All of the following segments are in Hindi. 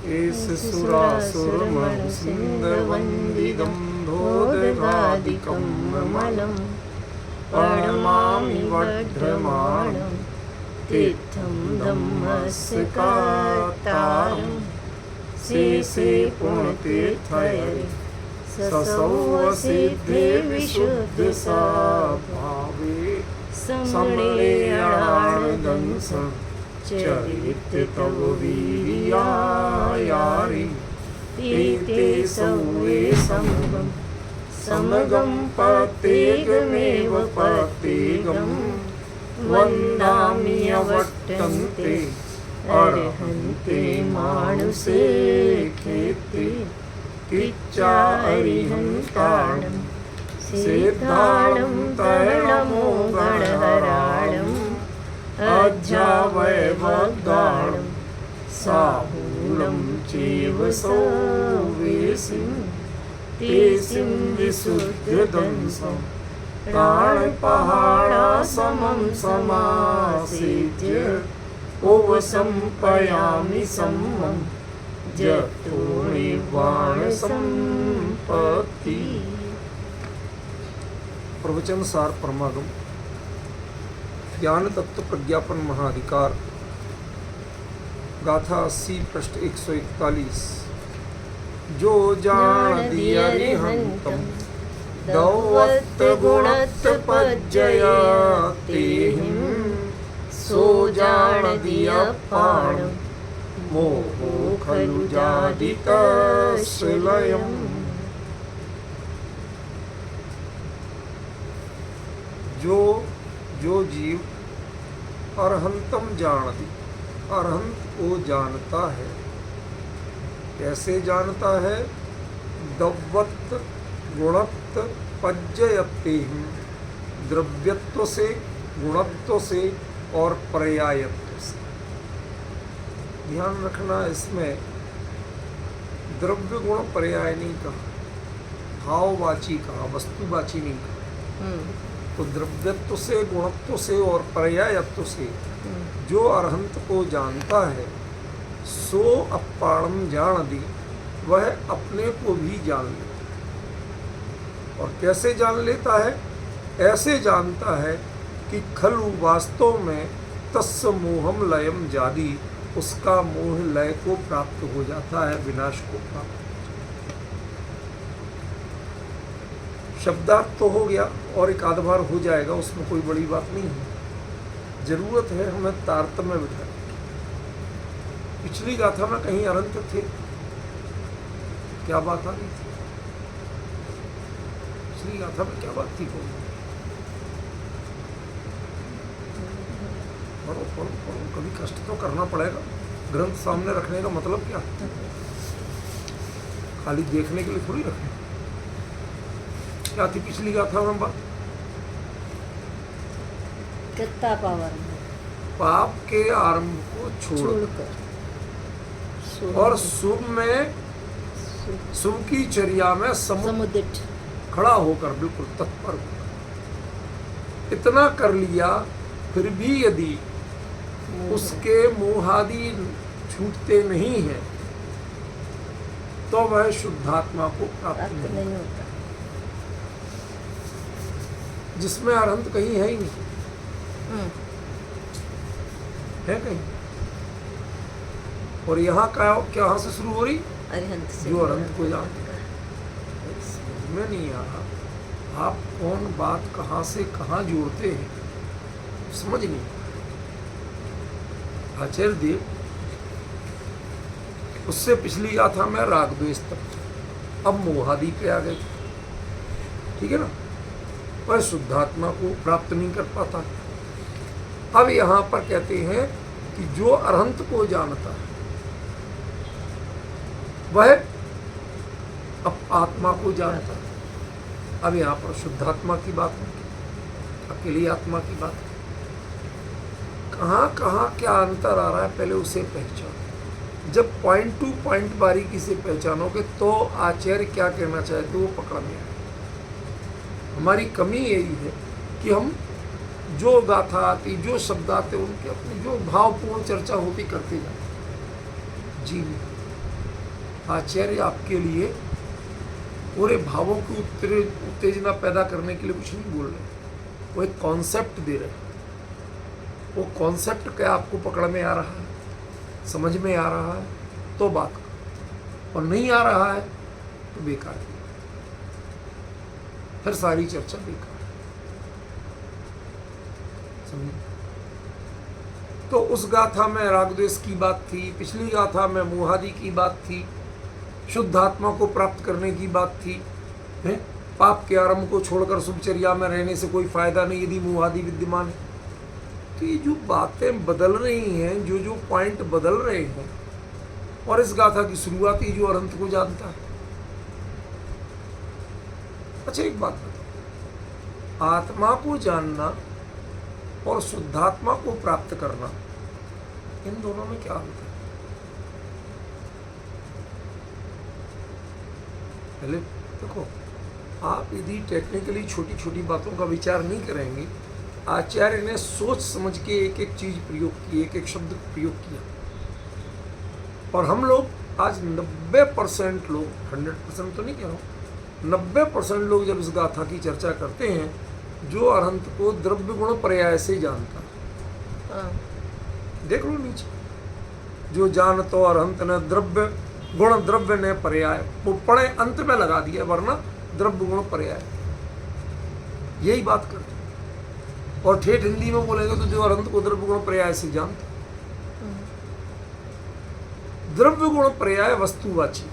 एषसुरासुरमनुसिन्दवन्दितं धोदगादिकं मलं प्रणमामि वर्धमानं तीर्थं धम्मस्कातारं शेषे पुण्यतीर्थये ससौवसिद्धे विशुद्धसाभावे समलेयाणदंसं चरित्र तव वीर्यायारि ते सौवे समगं पतेगमेव पतेगं वन्दामि अवर्तन्ते अर्हन्ते मानुषे खेते किच्चारिहन्ताणं सिद्धाणं तरणमो गणहराणम् अध्यावैवगाणं साहूलं चैव सौवेसिं तेसिं विशुद्धदंसं प्राणपहाडासमं समासेत्य उपसंपयामि सम्मं जतो निर्वाणसम्पत्ति। प्रवचन सार परमागम ज्ञान तत्व प्रज्ञापन महाधिकार गाथा 80 पृष्ठ 141। जो जान दिया हंतम दौवत गुणत पज्जया तेहिं सो जान दिया पाण मोहो खलु जादितश्लयम्। जो जीव अरहंतम जानती, अरहंत को जानता है। कैसे जानता है? दव्वत गुणत्व पज्जयते, द्रव्यत्व से, गुणत्व से और पर्यायत्व से। ध्यान रखना, इसमें द्रव्य गुण पर्याय नहीं कहा, भाववाची कहा, वस्तुवाची नहीं कहा। तो द्रव्यत्व से, गुणत्व से और पर्यायत्व से जो अरहंत को जानता है सो अपाणम जानाति, वह अपने को भी जान लेता है। और कैसे जान लेता है? ऐसे जानता है कि खलु वास्तव में तस्य मोहम लयम जादी, उसका मोह लय को प्राप्त हो जाता है, विनाश को प्राप्त। शब्दार्थ तो हो गया और एक आध बार हो जाएगा, उसमें कोई बड़ी बात नहीं है। जरूरत है हमें तारतम्य बिठाने। पिछली गाथा में कहीं अनंत थे, क्या बात आ रही थी? पिछली गाथा में क्या बात थी? पढ़ो पढ़ो पढ़ो, कभी कष्ट तो करना पड़ेगा। ग्रंथ सामने रखने का मतलब क्या? खाली देखने के लिए थोड़ी रखने। क्या थी पिछली गाथा में बात? पाप के आरंभ को छोड़कर और शुभ में, शुभ की चर्या में समुदित खड़ा होकर, बिल्कुल तत्पर होकर इतना कर लिया, फिर भी यदि उसके मोहादि छूटते नहीं हैं तो वह शुद्धात्मा को प्राप्त नहीं होता। जिसमें अरहंत कहीं है ही नहीं, है कहीं। और यहाँ क्या से शुरू हो रही? अरहंत से। जो अरहंत को जानता है। समझ में नहीं आ रहा, आप कौन बात कहाँ से कहाँ जोड़ते हैं, समझ नहीं। आचार्य देव उससे पिछली गाथा में राग द्वेष तक, अब मोहादि पे आ गए, ठीक है ना। वह शुद्धात्मा को प्राप्त नहीं कर पाता। अब यहाँ पर कहते हैं कि जो अरहंत को जानता है वह अब आत्मा को जानता है। अब यहाँ पर शुद्धात्मा की बात है, अकेली आत्मा की बात है। कहाँ कहाँ क्या अंतर आ रहा है पहले उसे पहचानो। जब पॉइंट टू पॉइंट बारीकी से पहचानोगे तो आचार्य क्या कहना चाहते वो पकड़ में आए। हमारी कमी यही है कि हम जो गाथा आती, जो शब्द आते, उनके अपनी जो भावपूर्ण चर्चा होती करते जाते। जी आचार्य आपके लिए पूरे भावों की उत्तेजना पैदा करने के लिए कुछ नहीं बोल रहे, वो एक कॉन्सेप्ट दे रहे हैं। वो कॉन्सेप्ट क्या आपको पकड़ में आ रहा है, समझ में आ रहा है तो बात करो, और नहीं आ रहा है तो बेकार है, फिर सारी चर्चा बेकार है। समझे? तो उस गाथा में रागद्वेष की बात थी, पिछली गाथा में मोहादि की बात थी, शुद्ध आत्मा को प्राप्त करने की बात थी, है? पाप के आरंभ को छोड़कर शुभचर्या में रहने से कोई फायदा नहीं यदि मोहादि विद्यमान है। तो ये जो बातें बदल रही हैं, जो जो पॉइंट बदल रहे हैं, और इस गाथा की शुरुआत ही जो अनंत को जानता है। अच्छा एक बात बताओ, आत्मा को जानना और शुद्धात्मा को प्राप्त करना, इन दोनों में क्या अंतर है? पहले देखो, आप यदि टेक्निकली छोटी छोटी बातों का विचार नहीं करेंगे, आचार्य ने सोच समझ के एक एक चीज प्रयोग की, एक एक शब्द प्रयोग किया, और हम लोग आज 90% लोग, 100% तो नहीं कह रहा हूँ, 90% लोग जब इस गाथा की चर्चा करते हैं, जो अरहंत को द्रव्य गुण पर्याय से जानता है, देख लो नीचे, जो जानतो अरहंत ने द्रव्य गुण द्रव्य ने पर्याय, वो पढ़े अंत में लगा दिया, वरना द्रव्य गुण पर्याय, यही बात करते हैं। और ठेठ हिंदी में बोलेंगे तो जो अरहंत को द्रव्य गुण पर्याय से जानता, द्रव्य गुण पर्याय वस्तुवाची,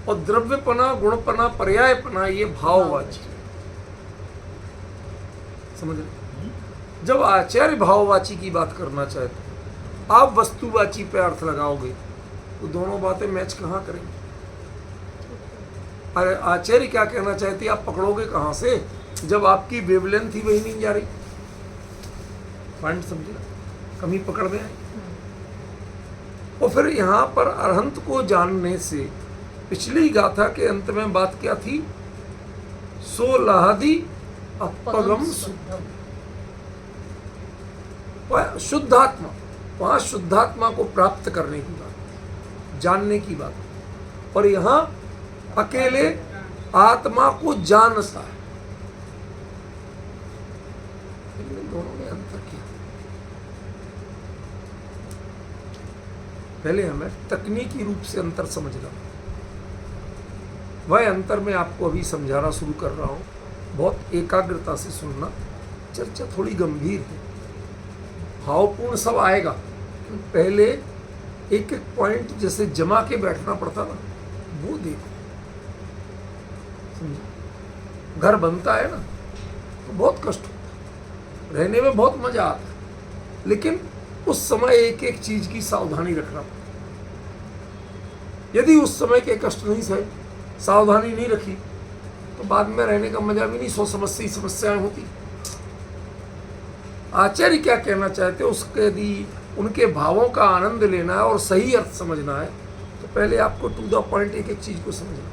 और द्रव्यपना गुणपना पर्यायपना ये भाववाची। समझ रहे? जब आचार्य भाववाची की बात करना चाहते हैं, आप वस्तुवाची पे अर्थ लगाओगे तो दोनों बातें मैच कहाँ करेंगे? अरे आचार्य क्या कहना चाहते हैं आप पकड़ोगे कहाँ से, जब आपकी वेवलेंथ ही वही नहीं जा रही। पॉइंट समझे? कमी पकड़ में आई। और फिर यहाँ पर अरहंत को जानने से, पिछली गाथा के अंत में बात क्या थी? सोलाहदी अपगम शुद्धम, शुद्धात्मा, वहां शुद्धात्मा को प्राप्त करने की बात, जानने की बात, और यहां अकेले आत्मा को जानता है। इन दोनों में अंतर क्या? पहले हमें तकनीकी रूप से अंतर समझना, वह अंतर मैं आपको अभी समझाना शुरू कर रहा हूं। बहुत एकाग्रता से सुनना, चर्चा थोड़ी गंभीर है, भावपूर्ण सब आएगा। पहले एक एक पॉइंट जैसे जमा के बैठना पड़ता ना, वो देखो। समझे? घर बनता है ना तो बहुत कष्ट होता है, रहने में बहुत मजा आता है, लेकिन उस समय एक एक चीज की सावधानी रखना पड़ता है। यदि उस समय के कष्ट नहीं सहे, सावधानी नहीं रखी, तो बाद में रहने का मजा भी नहीं, सो समस्याएं होती। आचार्य क्या कहना चाहते हैं, उसके यदि उनके भावों का आनंद लेना है और सही अर्थ समझना है, तो पहले आपको टू द पॉइंट एक एक चीज को समझना।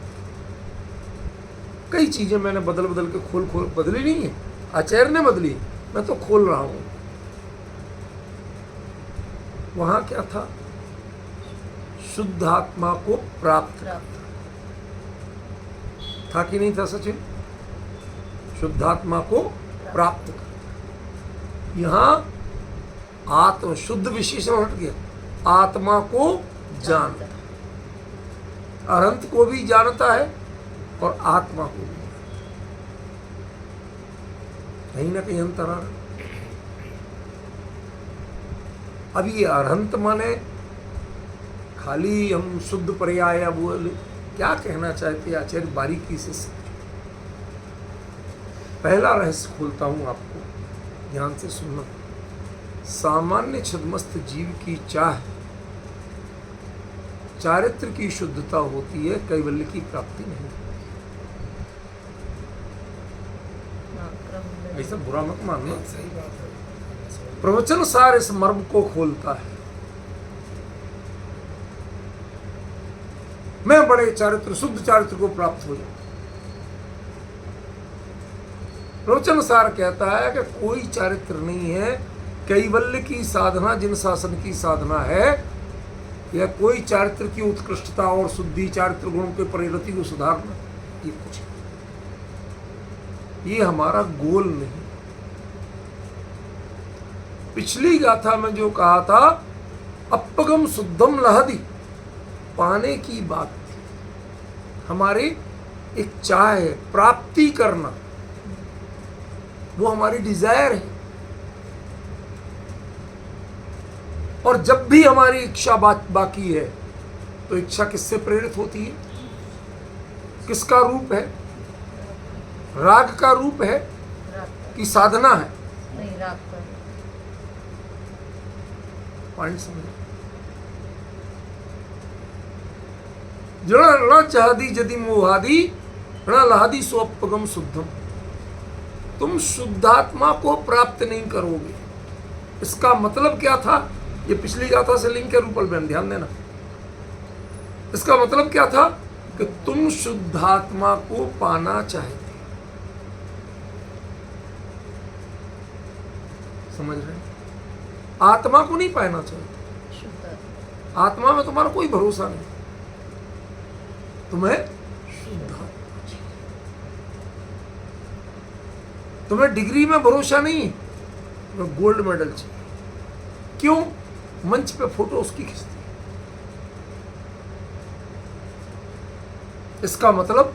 कई चीजें मैंने बदल बदल के खोल बदली नहीं है, आचार्य ने बदली, मैं तो खोल रहा हूं। वहां क्या था? शुद्ध आत्मा को प्राप्त था कि नहीं था सचिन? शुद्धात्मा को प्राप्त कर। यहां आत्म शुद्ध विशेषण हट गया, आत्मा को जानता, अनंत को भी जानता है और आत्मा को भी। कहीं ना कहीं अंतर आ रहा। अब ये अरहंत माने खाली हम शुद्ध पर्याय या बोले, क्या कहना चाहते हैं आचार्य? बारीकी से पहला रहस्य खोलता हूं आपको, ध्यान से सुनना। सामान्य छद्मस्त जीव की चाह चारित्र की शुद्धता होती है, कैवल्य की प्राप्ति नहीं। ऐसा बुरा मत मानना, सही बात है। प्रवचन सार इस मर्म को खोलता है। मैं बड़े चारित्र, शुद्ध चारित्र को प्राप्त हो जाऊं। प्रवचन सार कहता है कि कोई चारित्र नहीं है, कैवल्य की साधना जिन शासन की साधना है, या कोई चारित्र की उत्कृष्टता और शुद्धि, चारित्र गुणों के परिणति को सुधारना, ये कुछ नहीं। ये हमारा गोल नहीं। पिछली गाथा में जो कहा था अपगम शुद्धम लहदी, पाने की बात थी। हमारी एक चाह है, प्राप्ति करना, वो हमारी डिजायर है। और जब भी हमारी इच्छा बाकी है तो इच्छा किससे प्रेरित होती है? किसका रूप है? राग का रूप है कि साधना है? नहीं, राग का। पॉइंट समझ। जड़ा न चाहदी यदि मोहादि न लहादि स्वपगम शुद्धम। तुम शुद्धात्मा को प्राप्त नहीं करोगे। इसका मतलब क्या था? ये पिछली गाथा से लिंक है रूपल बहन, ध्यान देना। इसका मतलब क्या था कि तुम शुद्धात्मा को पाना चाहते। समझ रहे हैं? आत्मा को नहीं पाना चाहते। शुद्ध आत्मा में तुम्हारा कोई भरोसा नहीं, तुम्हें शुद्धात्मा चाहिए। तुम्हें डिग्री में भरोसा नहीं है, तुम्हें गोल्ड मेडल चाहिए। क्यों? मंच पे फोटो उसकी खींचती है। इसका मतलब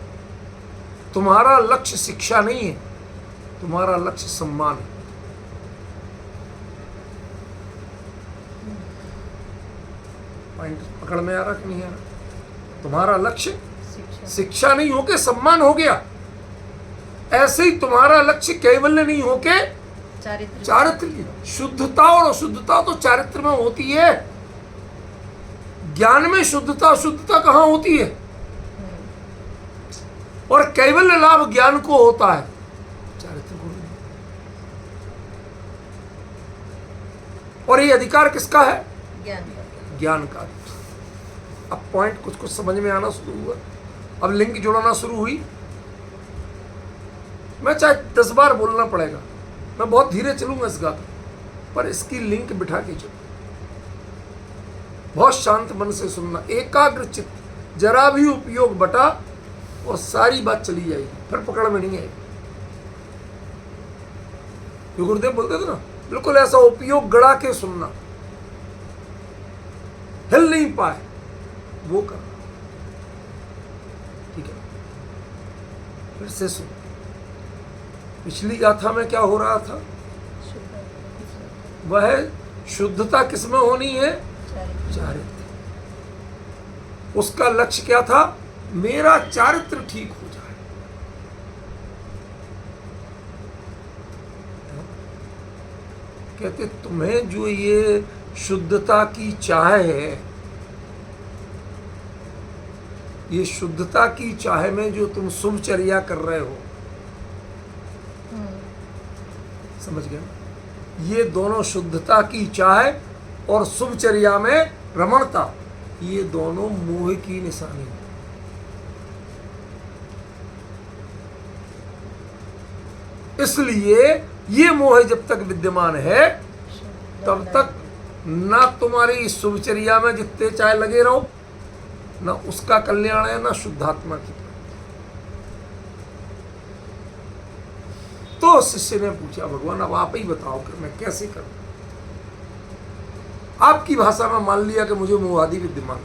तुम्हारा लक्ष्य शिक्षा नहीं है, तुम्हारा लक्ष्य सम्मान है। पॉइंट पकड़ में आ रहा कि नहीं आ रहा? तुम्हारा लक्ष्य शिक्षा नहीं होके सम्मान हो गया। ऐसे ही तुम्हारा लक्ष्य कैवल्य नहीं होके चारित्र की शुद्धता, और अशुद्धता तो चारित्र में होती है। ज्ञान में शुद्धता अशुद्धता कहां होती है? और कैवल्य लाभ ज्ञान को होता है, चारित्र को नहीं। और ये अधिकार किसका है? ज्ञान का। अब पॉइंट कुछ कुछ समझ में आना शुरू हुआ, अब लिंक जोड़ना शुरू हुई। मैं चाहे 10 बार बोलना पड़ेगा, मैं बहुत धीरे चलूंगा इस गाथा, पर इसकी लिंक बिठा के चलो। बहुत शांत मन से सुनना, एकाग्र चित्त, जरा भी उपयोग बटा और सारी बात चली जाएगी, फिर पकड़ में नहीं आएगी। जो गुरुदेव बोलते थे ना, बिल्कुल ऐसा उपयोग गड़ा के सुनना, हिल नहीं पाए वो करना। ठीक है, फिर से सुन। पिछली गाथा में क्या हो रहा था? वह शुद्धता किसमें होनी है? चारित्र। उसका लक्ष्य क्या था? मेरा चारित्र ठीक हो जाए। कहते तुम्हें जो ये शुद्धता की चाह है, ये शुद्धता की चाह में जो तुम शुभचर्या कर रहे हो, समझ गए? ये दोनों, शुद्धता की चाह और शुभचर्या में रमणता, ये दोनों मोह की निशानी है। इसलिए ये मोह जब तक विद्यमान है तब तक ना तुम्हारी शुभचर्या में जितने चाहे लगे रहो, ना उसका कल्याण है, ना शुद्धात्मा की। तो शिष्य ने पूछा, भगवान अब आप ही बताओ कि मैं कैसे करूं? आपकी भाषा में मान लिया कि मुझे मोहादि विद्यमान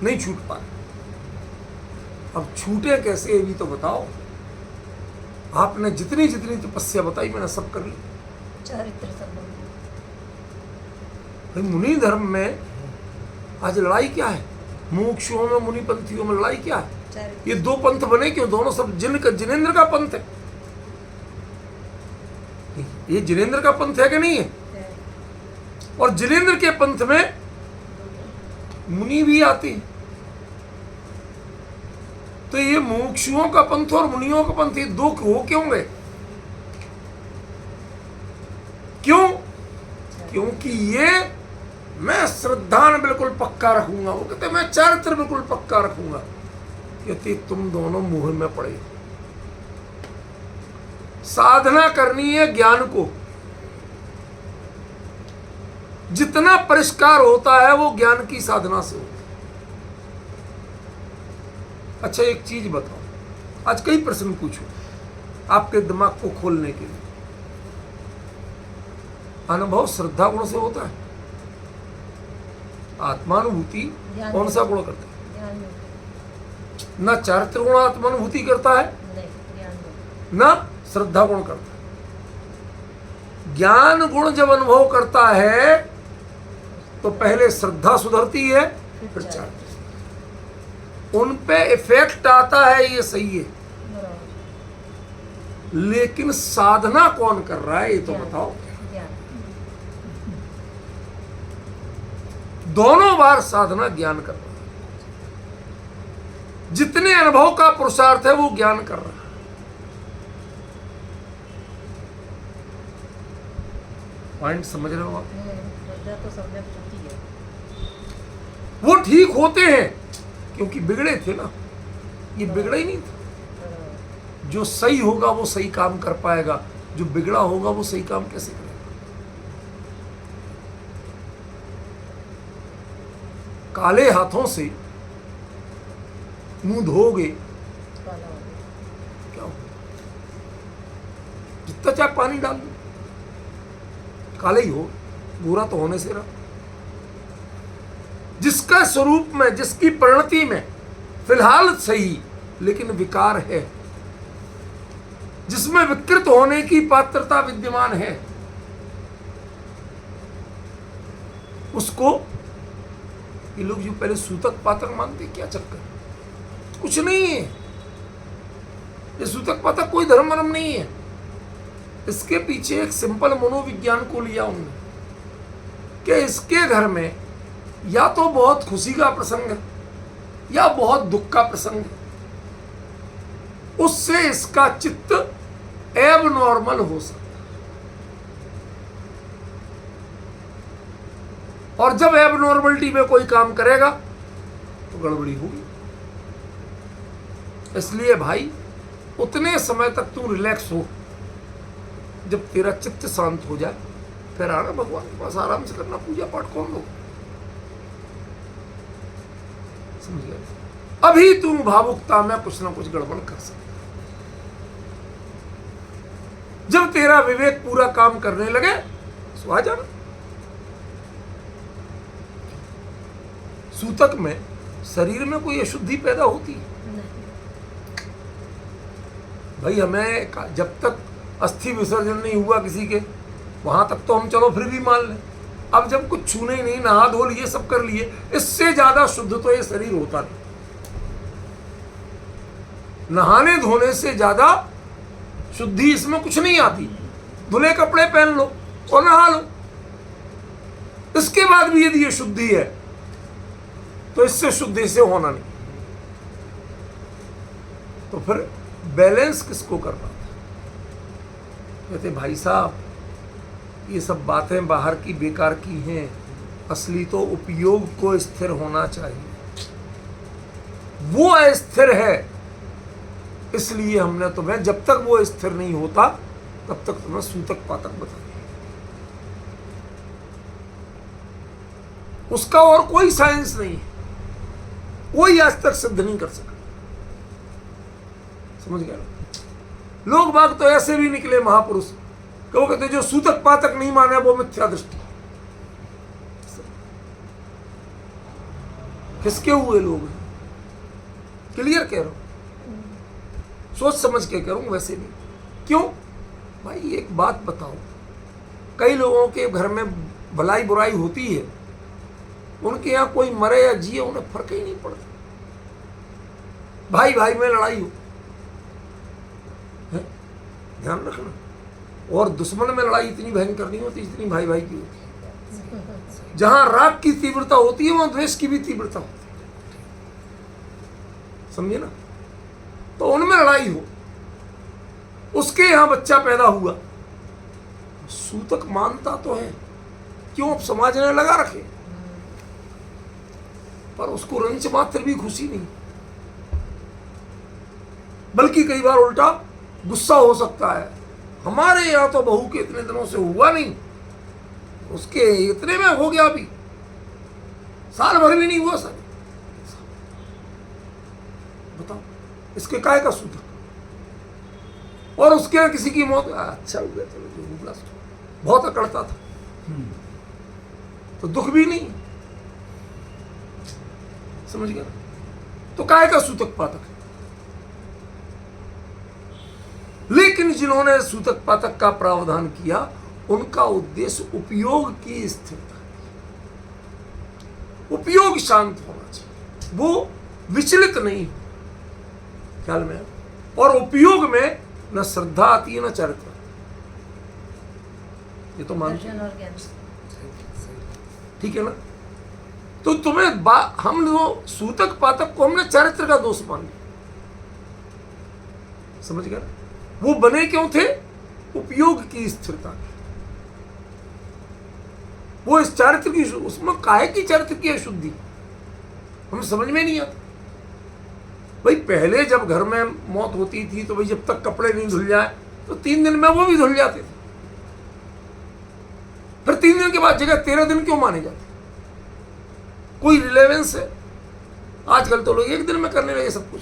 नहीं छूट पाए, अब छूटे कैसे ये भी तो बताओ। आपने जितनी जितनी तपस्या बताई मैंने सब कर ली। चारित्र संबंध। भाई मुनि धर्म में आज लड़ाई क्या है? मुमुक्षुओं में, मुनि पंथियों में लड़ाई क्या है? ये दो पंथ बने क्यों? दोनों सब जिनेंद्र का पंथ है। ये जिनेंद्र का पंथ है कि नहीं है? और जिनेंद्र के पंथ में मुनि भी आती है। तो ये मुमुक्षुओं का पंथ और मुनियों का पंथ, ये दो हो क्यों गए? क्यों? क्योंकि ये मैं श्रद्धा में बिल्कुल पक्का रखूंगा, वो कहते मैं चारित्र बिल्कुल पक्का रखूंगा। कहते तुम दोनों मुंह में पड़े। साधना करनी है ज्ञान को, जितना परिष्कार होता है वो ज्ञान की साधना से होता है। अच्छा एक चीज बताओ, आज कई प्रश्न पूछो आपके दिमाग को खोलने के लिए। अनुभव श्रद्धा गुण से होता है, आत्मानुभूति ज्ञान कौन में। सा गुण करता है? ज्ञान में न चारित्र गुण आत्मानुभूति करता है, नहीं, ज्ञान में न श्रद्धा गुण करता है। ज्ञान गुण जब अनुभव करता है तो पहले श्रद्धा सुधरती है, फिर चारित्र। उन पे इफेक्ट आता है, ये सही है, बराबर। लेकिन साधना कौन कर रहा है ये तो ज्ञान। बताओ। ज्ञान। दोनों बार साधना ज्ञान कर रहा है। जितने अनुभव का पुरुषार्थ है वो ज्ञान कर रहा है। पॉइंट समझ रहे हो आप? श्रद्धा तो सब में होती है। वो ठीक होते हैं क्योंकि बिगड़े थे ना, ये बिगड़ा ही नहीं था। बराबर। जो सही होगा वो सही काम कर पाएगा, जो बिगड़ा होगा वो सही काम कैसे करेगा? काले हाथों से मुंह धोगे काला हो गया। क्या होगा? जितना चाहे पानी डाल दो काले ही हो, बुरा तो होने से रहा। जिसका स्वरूप में, जिसकी परिणति में फिलहाल सही लेकिन विकार है, जिसमें विकृत होने की पात्रता विद्यमान है, उसको ये लोग जो पहले सूतक पातक मानते, क्या चक्कर? कुछ नहीं है, ये सूतक पातक कोई धर्म वर्म नहीं है। इसके पीछे एक सिंपल मनोविज्ञान को लिया उन्होंने कि इसके घर में या तो बहुत खुशी का प्रसंग है या बहुत दुख का प्रसंग है, उससे इसका चित्त एब नॉर्मल हो सकता है। और जब एब नॉर्मलिटी में कोई काम करेगा तो गड़बड़ी होगी। इसलिए भाई उतने समय तक तू रिलैक्स हो, जब तेरा चित्त शांत हो जाए फिर आना भगवान के पास, आराम से करना पूजा पाठ। कौन लोग समझ गए? अभी तुम भावुकता में कुछ ना कुछ गड़बड़ कर सकते। जब तेरा विवेक पूरा काम करने लगे सो आ जाना। सूतक में शरीर में कोई अशुद्धि पैदा होती है भाई? हमें जब तक अस्थि विसर्जन नहीं हुआ किसी के, वहां तक तो हम चलो फिर भी मान लें। अब जब कुछ छूने ही नहीं, नहा धो लिए, सब कर लिए, इससे ज्यादा शुद्ध तो ये शरीर होता नहीं। नहाने धोने से ज्यादा शुद्धि इसमें कुछ नहीं आती। धुले कपड़े पहन लो और नहा लो, इसके बाद भी यदि ये शुद्धि है तो इससे शुद्धि से होना नहीं। तो फिर बैलेंस किसको करना था? कहते भाई साहब ये सब बातें बाहर की बेकार की हैं, असली तो उपयोग को स्थिर होना चाहिए। वो अस्थिर है, इसलिए हमने तुम्हें, जब तक वो स्थिर नहीं होता तब तक तुम्हें सूतक पातक बता दिया। उसका और कोई साइंस नहीं है, कोई आज तक सिद्ध नहीं कर सका। समझ गया? लोग बाग तो ऐसे भी निकले महापुरुष कि वो कहते जो सूतक पातक नहीं माने वो मिथ्या दृष्टि। किसके हुए लोग हैं? क्लियर कह रहा हूं, सोच समझ के कह रहा हूं, वैसे नहीं। क्यों भाई? एक बात बताओ, कई लोगों के घर में भलाई बुराई होती है, उनके यहां कोई मरे या जिए उन्हें फर्क ही नहीं पड़ता। भाई भाई में लड़ाई हो, ध्यान रखना। और दुश्मन में लड़ाई इतनी भयंकर नहीं होती जितनी भाई भाई की होती है। जहां राग की तीव्रता होती है वहां द्वेष की भी तीव्रता होती है, समझे ना? तो उनमें लड़ाई हो, उसके यहां बच्चा पैदा हुआ, सूतक मानता तो है, क्यों? अब समाज ने लगा रखे, पर उसको रंच मात्र भी खुशी नहीं, बल्कि कई बार उल्टा गुस्सा हो सकता है। हमारे यहां तो बहू के इतने दिनों से हुआ नहीं, उसके इतने में हो गया, अभी साल भर भी नहीं हुआ सर। बताओ इसके काय का सूतक, और उसके यहाँ किसी की मौत, अच्छा हो गया चलो जो हुआ, बहुत अकड़ता था तो दुख भी नहीं, समझ गया। तो काय का सूतक पातक। लेकिन जिन्होंने सूतक पातक का प्रावधान किया उनका उद्देश्य उपयोग की स्थिरता, उपयोग शांत होना चाहिए, वो विचलित नहीं हो, ख्याल में। और उपयोग में न श्रद्धा आती है न चरित्र, ये तो मानते दर्शन और ज्ञान। ठीक है ना। तो तुम्हें हम लोग सूतक पातक को हमने चरित्र का दोष मान लिया, समझ गया। वो बने क्यों थे? उपयोग की स्थिरता, वो इस चरित्र की, उसमें काहे की चरित्र की अशुद्धि हमें समझ में नहीं आता। भाई पहले जब घर में मौत होती थी तो भाई जब तक कपड़े नहीं धुल जाए तो 3 दिन में वो भी धुल जाते थे, फिर 3 दिन के बाद जगह 13 दिन क्यों माने जाते? कोई रिलेवेंस है? आजकल तो लोग 1 दिन में करने लगे सब कुछ।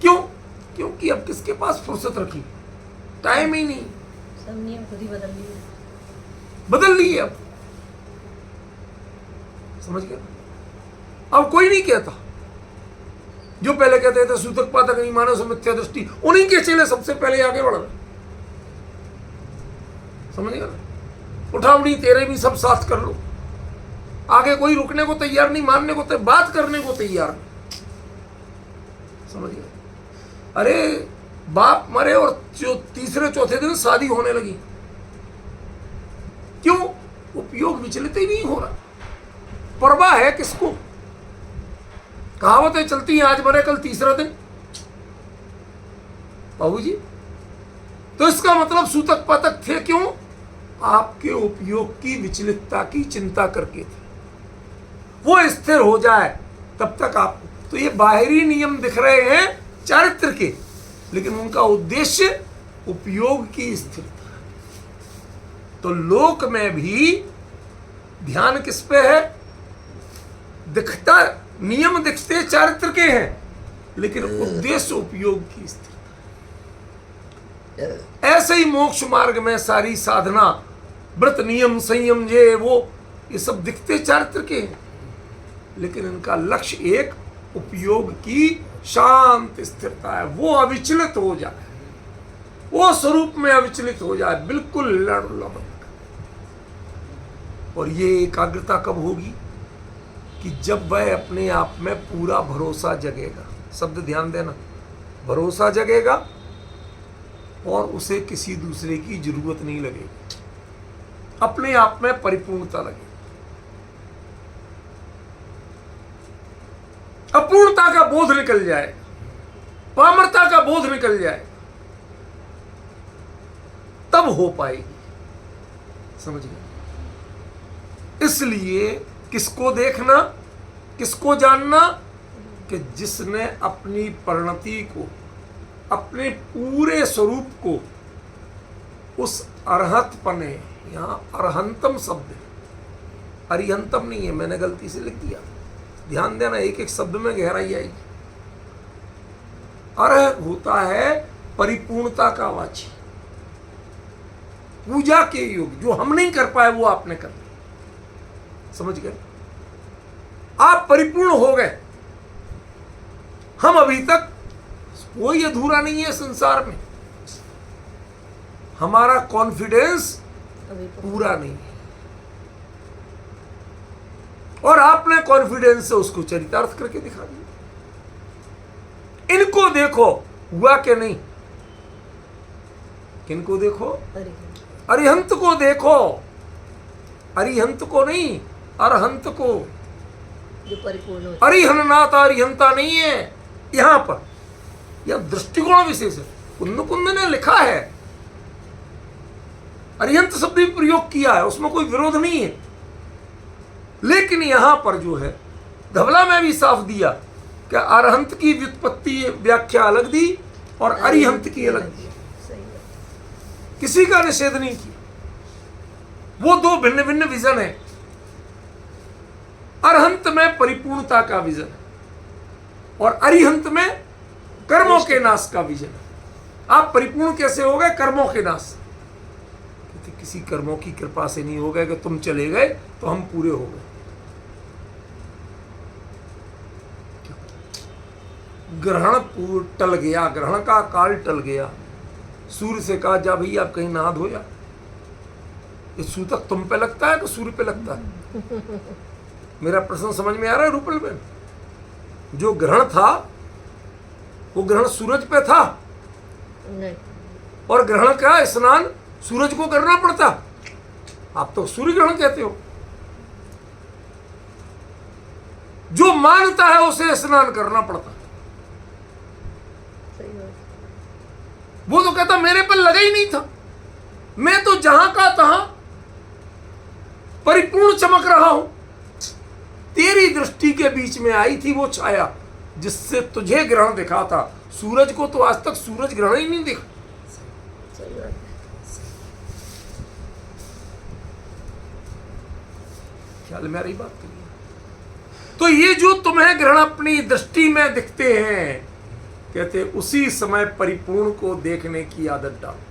क्यों? क्योंकि अब किसके पास फुर्सत रखी, टाइम ही नहीं, सब नियम खुद ही बदल लिए, बदल ली है अब, समझ गया। अब कोई नहीं कहता, जो पहले कहते थे सूतक पातक नहीं मानो सो मिथ्या दृष्टि, उन्हीं के चेले सबसे पहले आगे बढ़ रहे, समझ गया। उठावनी तेरे भी सब साथ कर लो, आगे कोई रुकने को तैयार नहीं, मानने को तैयार, बात करने को तैयार नहीं, समझ गया। अरे बाप मरे और जो तीसरे चौथे दिन शादी होने लगी, क्यों? उपयोग विचलित ही नहीं हो रहा, परवाह है किसको? कहावतें चलती हैं, आज मरे कल तीसरा दिन, बाबूजी। तो इसका मतलब सूतक पातक थे क्यों? आपके उपयोग की विचलितता की चिंता करके थे, वो स्थिर हो जाए तब तक आपको। तो ये बाहरी नियम दिख रहे हैं चारित्र के, लेकिन उनका उद्देश्य उपयोग की स्थिरता। तो लोक में भी ध्यान किस पे है? दिखता नियम दिखते चारित्र के हैं, लेकिन उद्देश्य उपयोग की स्थिरता। ऐसे ही मोक्ष मार्ग में सारी साधना, व्रत नियम संयम ये सब दिखते चारित्र के हैं, लेकिन इनका लक्ष्य एक उपयोग की शांत स्थिरता है, वो अविचलित हो जाए, वो स्वरूप में अविचलित हो जाए, बिल्कुल लड़। और ये एकाग्रता कब होगी? कि जब वह अपने आप में पूरा भरोसा जगेगा, शब्द ध्यान देना, भरोसा जगेगा और उसे किसी दूसरे की जरूरत नहीं लगेगी, अपने आप में परिपूर्णता लगेगी, अपूर्णता का बोध निकल जाए, पामरता का बोध निकल जाए, तब हो पाएगी, समझ गए। इसलिए किसको देखना, किसको जानना? कि जिसने अपनी परिणति को, अपने पूरे स्वरूप को उस अरहत पने, यहां अरहंतम शब्द है, अरिहंतम नहीं है, मैंने गलती से लिख दिया, ध्यान देना, एक एक शब्द में गहराई आएगी। अर्ह होता है परिपूर्णता का वाची, पूजा के योग, जो हम नहीं कर पाए वो आपने कर लिया, समझ गए। आप परिपूर्ण हो गए, हम अभी तक, कोई अधूरा नहीं है संसार में, हमारा कॉन्फिडेंस पूरा नहीं है, और आपने कॉन्फिडेंस से उसको चरितार्थ करके दिखा दिया। इनको देखो, हुआ कि नहीं? किनको देखो? अरिहंत को देखो, अरिहंत को नहीं, अरहंत को, जो परिपूर्ण हो। अरिहननाथ अरिहंता नहीं है यहां पर, यह दृष्टिकोण विशेष है। कुंद ने लिखा है, अरिहंत शब्द भी प्रयोग किया है, उसमें कोई विरोध नहीं है, लेकिन यहां पर जो है धवला में भी साफ दिया कि अरहंत की व्युत्पत्ति व्याख्या अलग दी और अरिहंत की अलग दी, किसी का निषेध नहीं किया, वो दो भिन्न भिन्न विजन है। अरहंत में परिपूर्णता का विजन है और अरिहंत में कर्मों के नाश का विजन है। आप परिपूर्ण कैसे हो गए? कर्मों के नाश। किसी कर्मों की कृपा से नहीं हो गए कि तुम चले गए तो हम पूरे हो गए। ग्रहण टल गया, ग्रहण का काल टल गया। सूर्य से कहा जा भैया आप कहीं नहा धोया। ये सूतक तुम पे लगता है कि सूर्य पे लगता है? मेरा प्रश्न समझ में आ रहा है रूपल में? जो ग्रहण था वो ग्रहण सूरज पे था नहीं। और ग्रहण का स्नान सूरज को करना पड़ता। आप तो सूर्य ग्रहण कहते हो। जो मानता है उसे स्नान करना पड़ता। सही बात। वो तो कहता मेरे पर लगा ही नहीं था, मैं तो जहां का तहां परिपूर्ण चमक रहा हूं। तेरी दृष्टि के बीच में आई थी वो छाया जिससे तुझे ग्रहण दिखा था। सूरज को तो आज तक सूरज ग्रहण ही नहीं दिखा। सही बात है। ख्याल में आ रही बात के लिए? तो ये जो तुम्हें ग्रहण अपनी दृष्टि में दिखते हैं, कहते उसी समय परिपूर्ण को देखने की आदत डालो।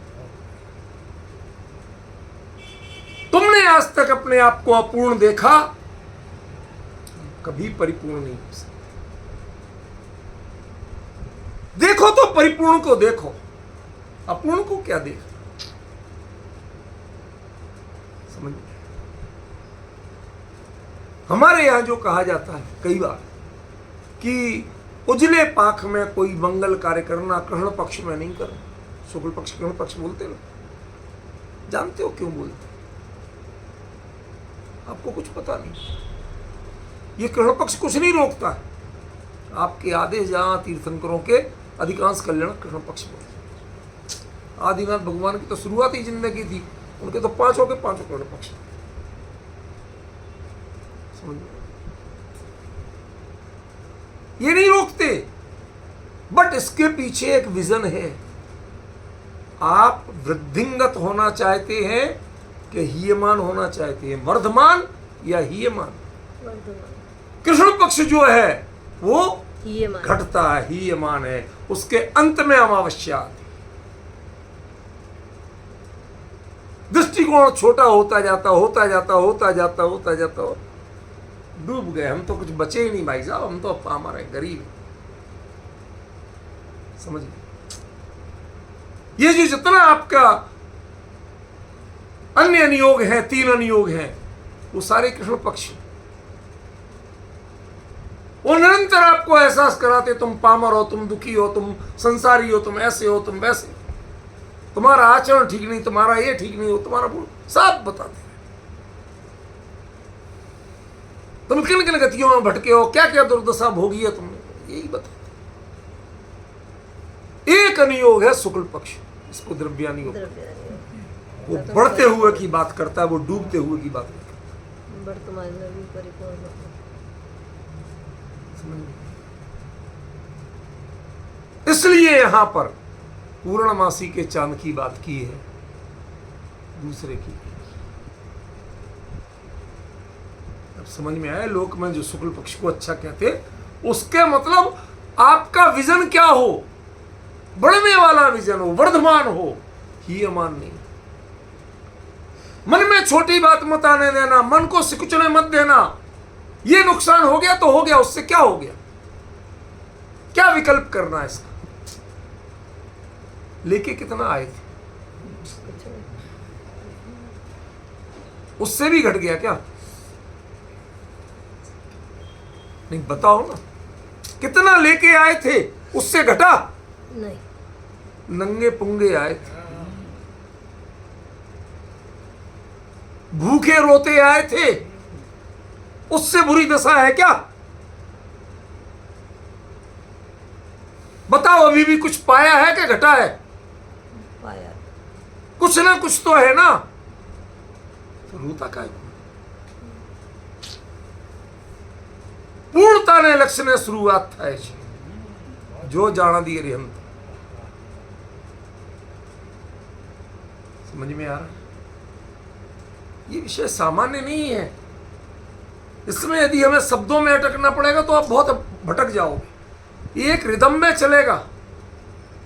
तुमने आज तक अपने आप को अपूर्ण देखा, कभी परिपूर्ण नहीं हो सकता। देखो तो परिपूर्ण को देखो, अपूर्ण को क्या देखना। समझ में? हमारे यहां जो कहा जाता है कई बार कि उजले पाख में कोई मंगल कार्य करना, कृष्ण पक्ष में नहीं करना। शुक्ल पक्ष कृष्ण पक्ष बोलते ना, जानते हो क्यों बोलते? आपको कुछ पता नहीं। ये कृष्ण पक्ष कुछ नहीं रोकता है। आपके आदेश जहां तीर्थंकरों के अधिकांश कल्याण कृष्ण पक्ष बोलते। आदिनाथ भगवान की तो शुरुआत ही जिंदगी थी, उनके तो पांचों के पांचों कृष्ण पक्ष। ये नहीं रोकते, बट इसके पीछे एक विजन है। आप वृद्धिंगत होना चाहते हैं कि हीयमान होना चाहते हैं? वर्धमान या हीयमान? कृष्ण पक्ष जो है वो घटता है, हीयमान है। उसके अंत में अमावस्या आती। दृष्टिकोण छोटा होता जाता होता जाता होता जाता होता जाता, डूब गए। हम तो कुछ बचे ही नहीं भाई साहब, हम तो हमारे गरीब। समझ ये जो जितना आपका अन्य अनुयोग है, 3 अनुयोग हैं, वो सारे कृष्ण पक्ष। वो निरंतर आपको एहसास कराते तुम पामर हो, तुम दुखी हो, तुम संसारी हो, तुम ऐसे हो, तुम वैसे, तुम्हारा आचरण ठीक नहीं, तुम्हारा ये ठीक नहीं हो, तुम्हारा वो सब बताते। तुम किन किन गतियों में भटके हो, क्या क्या दुर्दशा भोगी है तुमने, यही बताते। एक अनुयोग है शुक्ल पक्ष, इसको द्रव्यानुयोग। वो बढ़ते हुए की बात करता है, वो डूबते हुए की बात करता है। वर्तमान में भी परिपूर्ण। इसलिए यहां पर पूर्णमासी के चांद की बात की है, दूसरे की। अब समझ में आया? लोक में जो शुक्ल पक्ष को अच्छा कहते, उसके मतलब आपका विजन क्या हो? बढ़ने वाला विजन हो, वर्धमान हो, हीयमान नहीं। मन में छोटी बात मत आने देना, मन को सिकुचने मत देना। ये नुकसान हो गया तो हो गया, उससे क्या हो गया, क्या विकल्प करना है इसका? लेके कितना आए थे, उससे भी घट गया क्या? नहीं, बताओ ना, कितना लेके आए थे, उससे घटा नहीं। नंगे पुंगे आए थे, भूखे रोते आए थे, उससे बुरी दशा है क्या? बताओ, अभी भी कुछ पाया है कि घटा है? पाया। कुछ ना कुछ तो है ना, तो रोता का है? पूर्णता ने लक्ष्य ने शुरुआत થાય છે, जो जाना दी रिहंत। समझ में आ रहा? ये विषय सामान्य नहीं है। इसमें यदि हमें शब्दों में अटकना पड़ेगा तो आप बहुत भटक जाओगे। ये एक रिदम में चलेगा,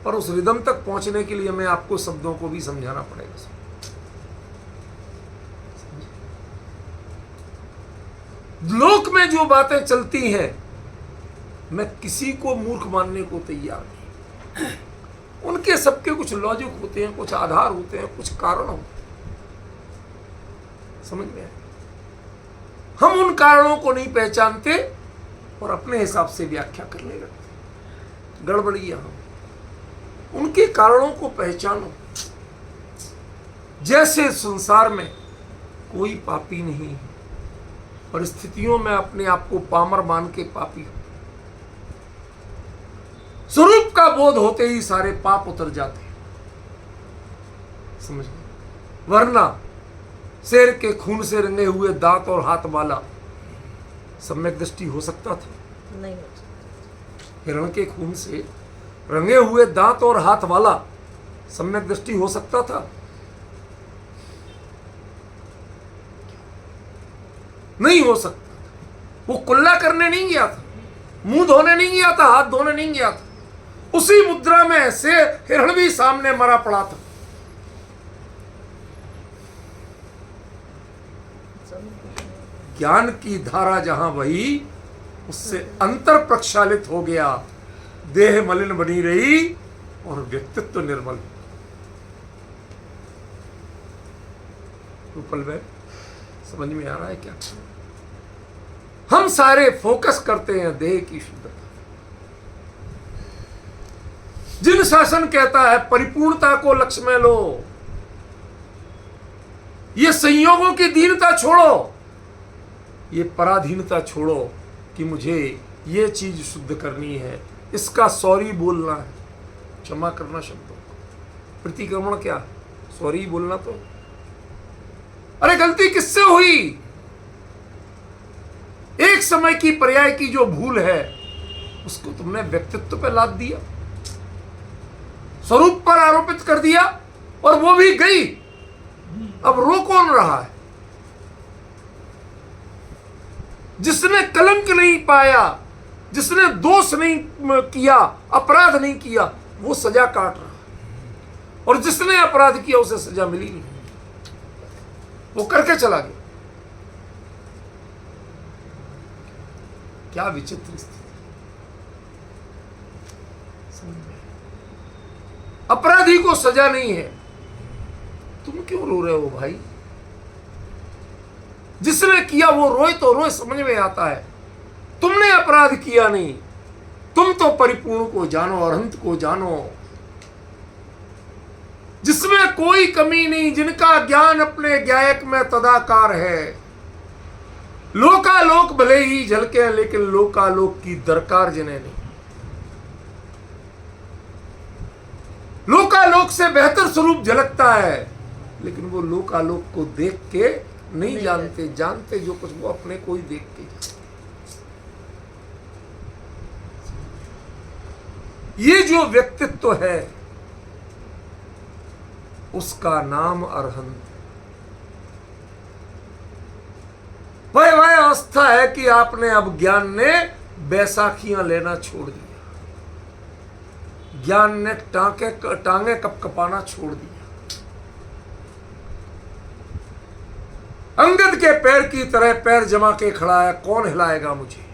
पर उस रिदम तक पहुंचने के लिए हमें आपको शब्दों को भी समझाना पड़ेगा। लोक में जो बातें चलती हैं, मैं किसी को मूर्ख मानने को तैयार नहीं। उनके सबके कुछ लॉजिक होते हैं, कुछ आधार होते हैं, कुछ कारण होते हैं। समझ में आया? हम उन कारणों को नहीं पहचानते और अपने हिसाब से व्याख्या करने लगते। गड़बड़ी यहां। उनके कारणों को पहचानो। जैसे संसार में कोई पापी नहीं है, परिस्थितियों में अपने आप को पामर मान के पापी हो, स्वरूप का बोध होते ही सारे पाप उतर जाते हैं। समझ गए? वरना शेर के खून से रंगे हुए दांत और हाथ वाला सम्यक दृष्टि हो सकता था? नहीं हो सकता। हिरण के खून से रंगे हुए दांत और हाथ वाला सम्यक दृष्टि हो सकता था? नहीं हो सकता। वो कुल्ला करने नहीं गया था, मुंह धोने नहीं गया था, हाथ धोने नहीं गया था। उसी मुद्रा में से हिरण भी सामने मरा पड़ा था। ज्ञान की धारा जहां बही, उससे अंतर प्रक्षालित हो गया, देह मलिन बनी रही और व्यक्तित्व निर्मल। रूपल भाई, समझ में आ रहा है क्या? हम सारे फोकस करते हैं देह की शुद्धता। जिन शासन कहता है परिपूर्णता को लक्ष्य में लो, ये संयोगों की दीनता छोड़ो, ये पराधीनता छोड़ो कि मुझे ये चीज शुद्ध करनी है, इसका सॉरी बोलना है, क्षमा करना शब्दों को। प्रतिक्रमण क्या? सॉरी बोलना। तो अरे गलती किससे हुई? एक समय की पर्याय की जो भूल है उसको तुमने व्यक्तित्व पे लाद दिया, स्वरूप पर आरोपित कर दिया और वो भी गई। अब रो कौन रहा है? जिसने कलंक नहीं पाया, जिसने दोष नहीं किया, अपराध नहीं किया, वो सजा काट रहा है, और जिसने अपराध किया उसे सजा मिली नहीं, वो करके चला गया। क्या विचित्र स्थिति। अपराधी को सजा नहीं है, तुम क्यों रो रहे हो भाई? जिसने किया वो रोए तो रोए, समझ में आता है। तुमने अपराध किया नहीं, तुम तो परिपूर्ण को जानो, अरहंत को जानो, जिसमें कोई कमी नहीं, जिनका ज्ञान अपने ज्ञायक में तदाकार है। लोकालोक भले ही झलके, लेकिन लोकालोक की दरकार जिन्हें नहीं। लोकालोक से बेहतर स्वरूप झलकता है, लेकिन वो लोकालोक को देख के नहीं जानते। जानते जो कुछ वो अपने को ही देख के। ये जो व्यक्तित्व है उसका नाम अरहंत। वह अवस्था है कि आपने अब ज्ञान ने बैसाखियां लेना छोड़ दिया, ज्ञान ने टांगे कपकपाना छोड़ दिया। अंगद के पैर की तरह पैर जमा के खड़ा है, कौन हिलाएगा मुझे?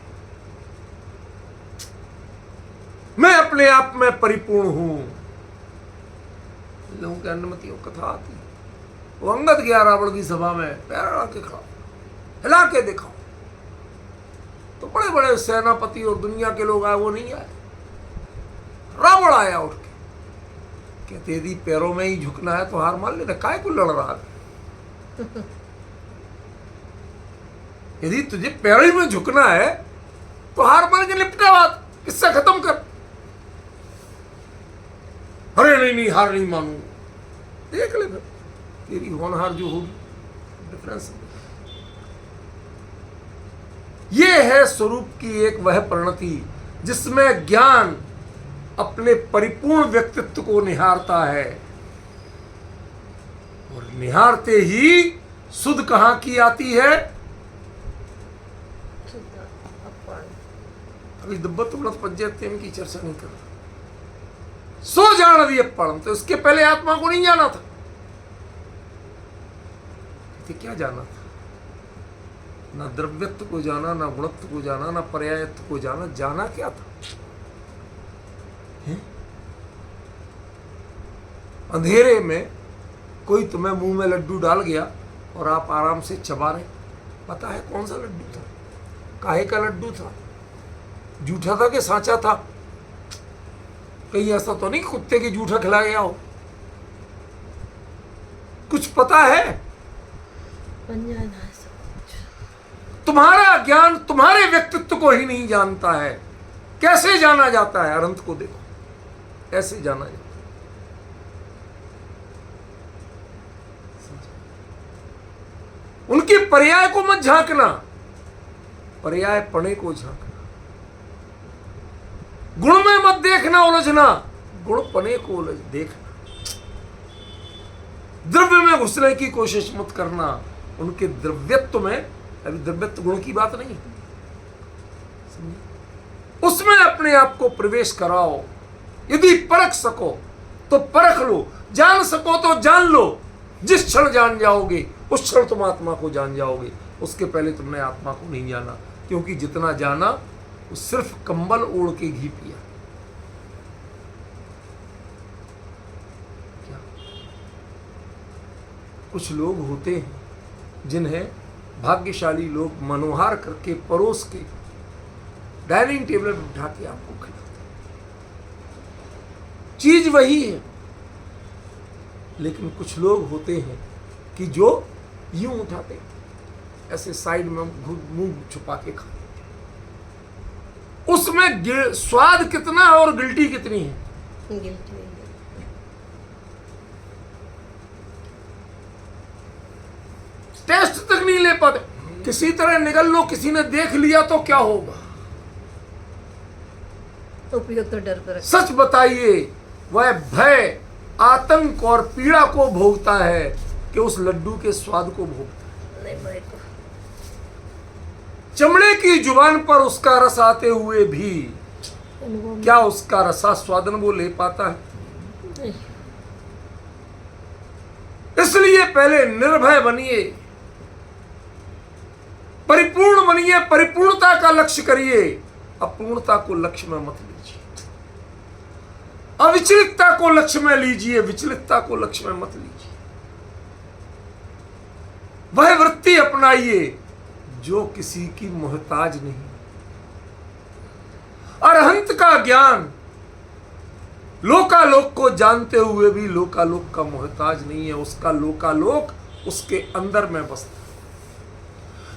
मैं अपने आप में परिपूर्ण हूं। लोगों के अनुमतियों कथा आती, वो अंगद गया रावण की सभा में, पैर हिला के खड़ा, हिला के दिखाओ। तो बड़े बड़े सेनापति और दुनिया के लोग आए, वो नहीं आए। रावण आया उठ के, कहते यदि पैरों में ही झुकना है तो हार मान लेना, काय को लड़ रहा है? यदि तुझे पैरों में झुकना है तो हार मान के निपटा बात, किस्सा खत्म कर। अरे नहीं नहीं, हार नहीं मानू। देख ले तेरी होनहार जो होगी, डिफरेंस। ये है स्वरूप की एक वह परिणति जिसमें ज्ञान अपने परिपूर्ण व्यक्तित्व को निहारता है, और निहारते ही सुध कहां की आती है? शुद्ध अपर्ण। अभी दब्बत उड़त पंचायत की चर्चा नहीं कर रहा। सो जान दी अपण, तो इसके पहले आत्मा को नहीं जाना था। तो क्या जाना था? ना द्रव्यत्व को जाना, ना गुणत्व को जाना, ना पर्यायत्व को जाना। जाना क्या था? है? अंधेरे में कोई तुम्हें मुंह में लड्डू डाल गया और आप आराम से चबा रहे, पता है कौन सा लड्डू था, काहे का लड्डू था, जूठा था कि सांचा था? कहीं ऐसा तो नहीं कुत्ते के जूठा खिला गया हो? कुछ पता है? अनजाना है सब कुछ। तुम्हारा ज्ञान तुम्हारे व्यक्तित्व को ही नहीं जानता है। कैसे जाना जाता है? अनंत को देखो, ऐसे जाना जाता है। उनके पर्याय को मत झांकना, पर्याय पणे को झांकना। गुण में मत देखना उलझना, गुण पने को उलझ देखना। द्रव्य में घुसने की कोशिश मत करना, उनके द्रव्यत्व में। अभी द्रव्यत्व गुण की बात नहीं, उसमें अपने आप को प्रवेश कराओ। यदि परख सको तो परख लो, जान सको तो जान लो। जिस क्षण जान जाओगे उस क्षण तुम आत्मा को जान जाओगे। उसके पहले तुमने आत्मा को नहीं जाना, क्योंकि जितना जाना वो सिर्फ कंबल ओढ़ के घी पिया। क्या कुछ लोग होते हैं जिन्हें भाग्यशाली लोग मनोहार करके परोस के डाइनिंग टेबल पर बिठा के आपको खिलाते। चीज वही है, लेकिन कुछ लोग होते हैं कि जो यूं उठाते, ऐसे साइड में मुंह छुपा के खाते। उसमें स्वाद कितना है और गिल्टी कितनी है? गिल्टी नहीं है। टेस्ट तक नहीं ले पाते। किसी तरह निगल लो, किसी ने देख लिया तो क्या होगा? उपयोग तो डर पर। सच बताइए, वह भय, आतंक और पीड़ा को भोगता है कि उस लड्डू के स्वाद को भोगता है? नहीं भाई को। चमड़े की जुबान पर उसका रस आते हुए भी अनुभव क्या उसका रसास्वादन वो ले पाता है? नहीं। इसलिए पहले निर्भय बनिए, परिपूर्ण बनिए, परिपूर्णता का लक्ष्य करिए। अपूर्णता को लक्ष्य में मत लीजिए, अविचलितता को लक्ष्य में लीजिए, विचलितता को लक्ष्य में मत लीजिए। वह वृत्ति अपनाइए जो किसी की मोहताज नहीं। अरहंत का ज्ञान लोकालोक को जानते हुए भी लोकालोक का मोहताज नहीं है। उसका लोकालोक उसके अंदर में बसता है।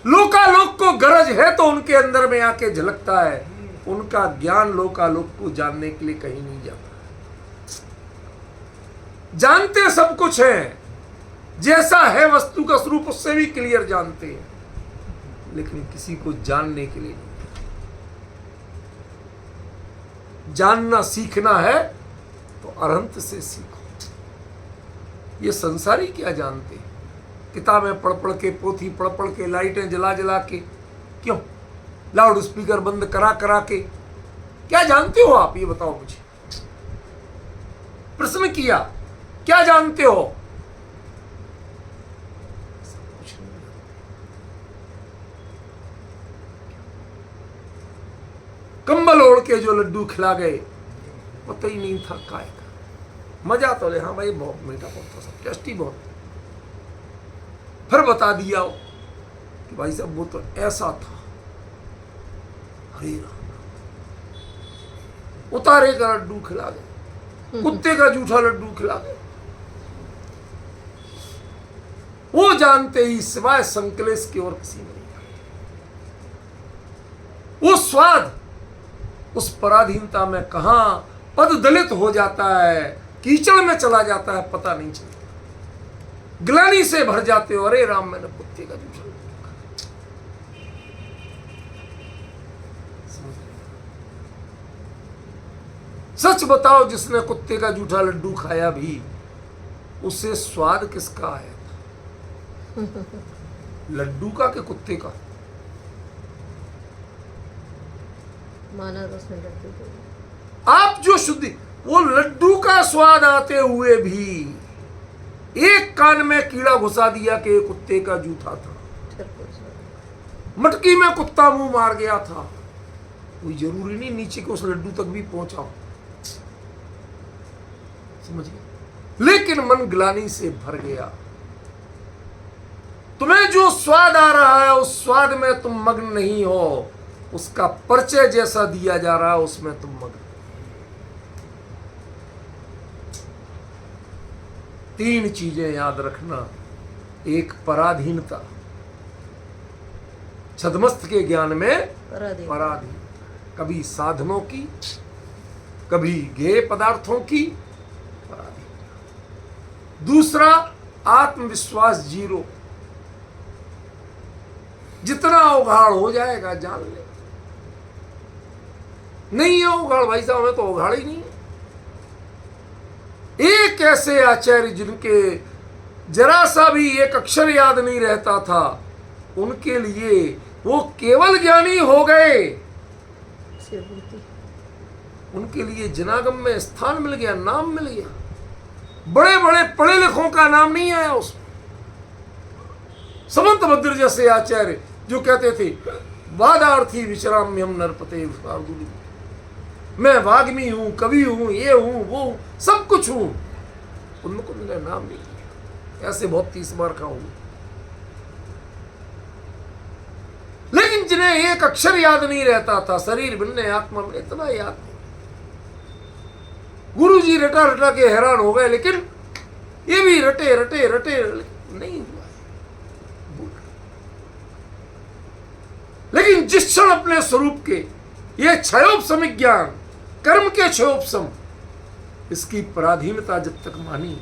लोकालोक को गरज है तो उनके अंदर में आके झलकता है। उनका ज्ञान लोकालोक को जानने के लिए कहीं नहीं जाता। जानते सब कुछ है, जैसा है वस्तु का स्वरूप उससे भी क्लियर जानते हैं, लेकिन किसी को जानने के लिए नहीं। जानना सीखना है तो अरहंत से सीखो। ये संसारी क्या जानते हैं? किताबें पढ़ पढ़ के, पोथी पढ़ पढ़ के, लाइटें जला जला के, क्यों लाउड स्पीकर बंद करा करा के, क्या जानते हो आप? ये बताओ मुझे। प्रश्न किया, क्या जानते हो? कंबल ओढ़ के जो लड्डू खिला गए, पता ही नहीं था काय का। मजा तो ले, हाँ भाई बहुत मीठा बहुत था, सब टेस्टी बहुत। फिर बता दिया कि भाई साहब वो तो ऐसा था। हरे राम, उतारे का लड्डू खिला गए, कुत्ते का जूठा लड्डू खिला गए। वो जानते ही सिवाय संकलेश की ओर किसी ने नहीं। वो स्वाद उस पराधीनता में कहां पद दलित हो जाता है, कीचड़ में चला जाता है, पता नहीं चलता। ग्लानि से भर जाते हो, अरे राम मैंने कुत्ते का जूठा लड्डू खाया। सच बताओ, जिसने कुत्ते का जूठा लड्डू खाया भी, उसे स्वाद किसका आया था? लड्डू का कि कुत्ते का? माना तो उसने लड्डू को। आप जो शुद्धि, वो लड्डू का स्वाद आते हुए भी एक कान में कीड़ा घुसा दिया कि ये कुत्ते का जूठा था, मटकी में कुत्ता मुंह मार गया था, कोई जरूरी नहीं नीचे के उस लड्डू तक भी पहुंचा, समझ गए? लेकिन मन ग्लानि से भर गया। तुम्हें जो स्वाद आ रहा है उस स्वाद में तुम मग्न नहीं हो, उसका परिचय जैसा दिया जा रहा है उसमें तुम मग्न। 3 चीजें याद रखना। एक पराधीनता, छद्मस्त के ज्ञान में पराधीन, कभी साधनों की कभी गेय पदार्थों की पराधीनता। दूसरा आत्मविश्वास 0, जितना उघाड़ हो जाएगा जान ले, नहीं है उघाड़ भाई साहब, हमें तो उघाड़ ही नहीं है। एक ऐसे आचार्य जिनके जरा सा भी एक अक्षर याद नहीं रहता था, उनके लिए वो केवल ज्ञानी हो गए, उनके लिए जनागम में स्थान मिल गया, नाम मिल गया। बड़े बड़े पढ़े लिखों का नाम नहीं आया उसमें। समंत भद्र जैसे आचार्य जो कहते थे वादार्थी विश्राम्यम नरपते, मैं वाग्मी हूं, कवि हूं, ये हूं, वो हूं, सब कुछ हूं, उनको मेरा नाम नहीं लिया। ऐसे बहुत 30 बार का हूं। लेकिन जिन्हें एक अक्षर याद नहीं रहता था, शरीर भिन्न आत्मा में, इतना याद नहीं। गुरु जी रटा रटा के हैरान हो गए, लेकिन ये भी रटे रटे रटे नहीं हुआ। लेकिन जिस क्षण अपने स्वरूप के ये क्षयोपसमिक ज्ञान, कर्म के क्षयोपसम, इसकी पराधीनता जब तक मानी,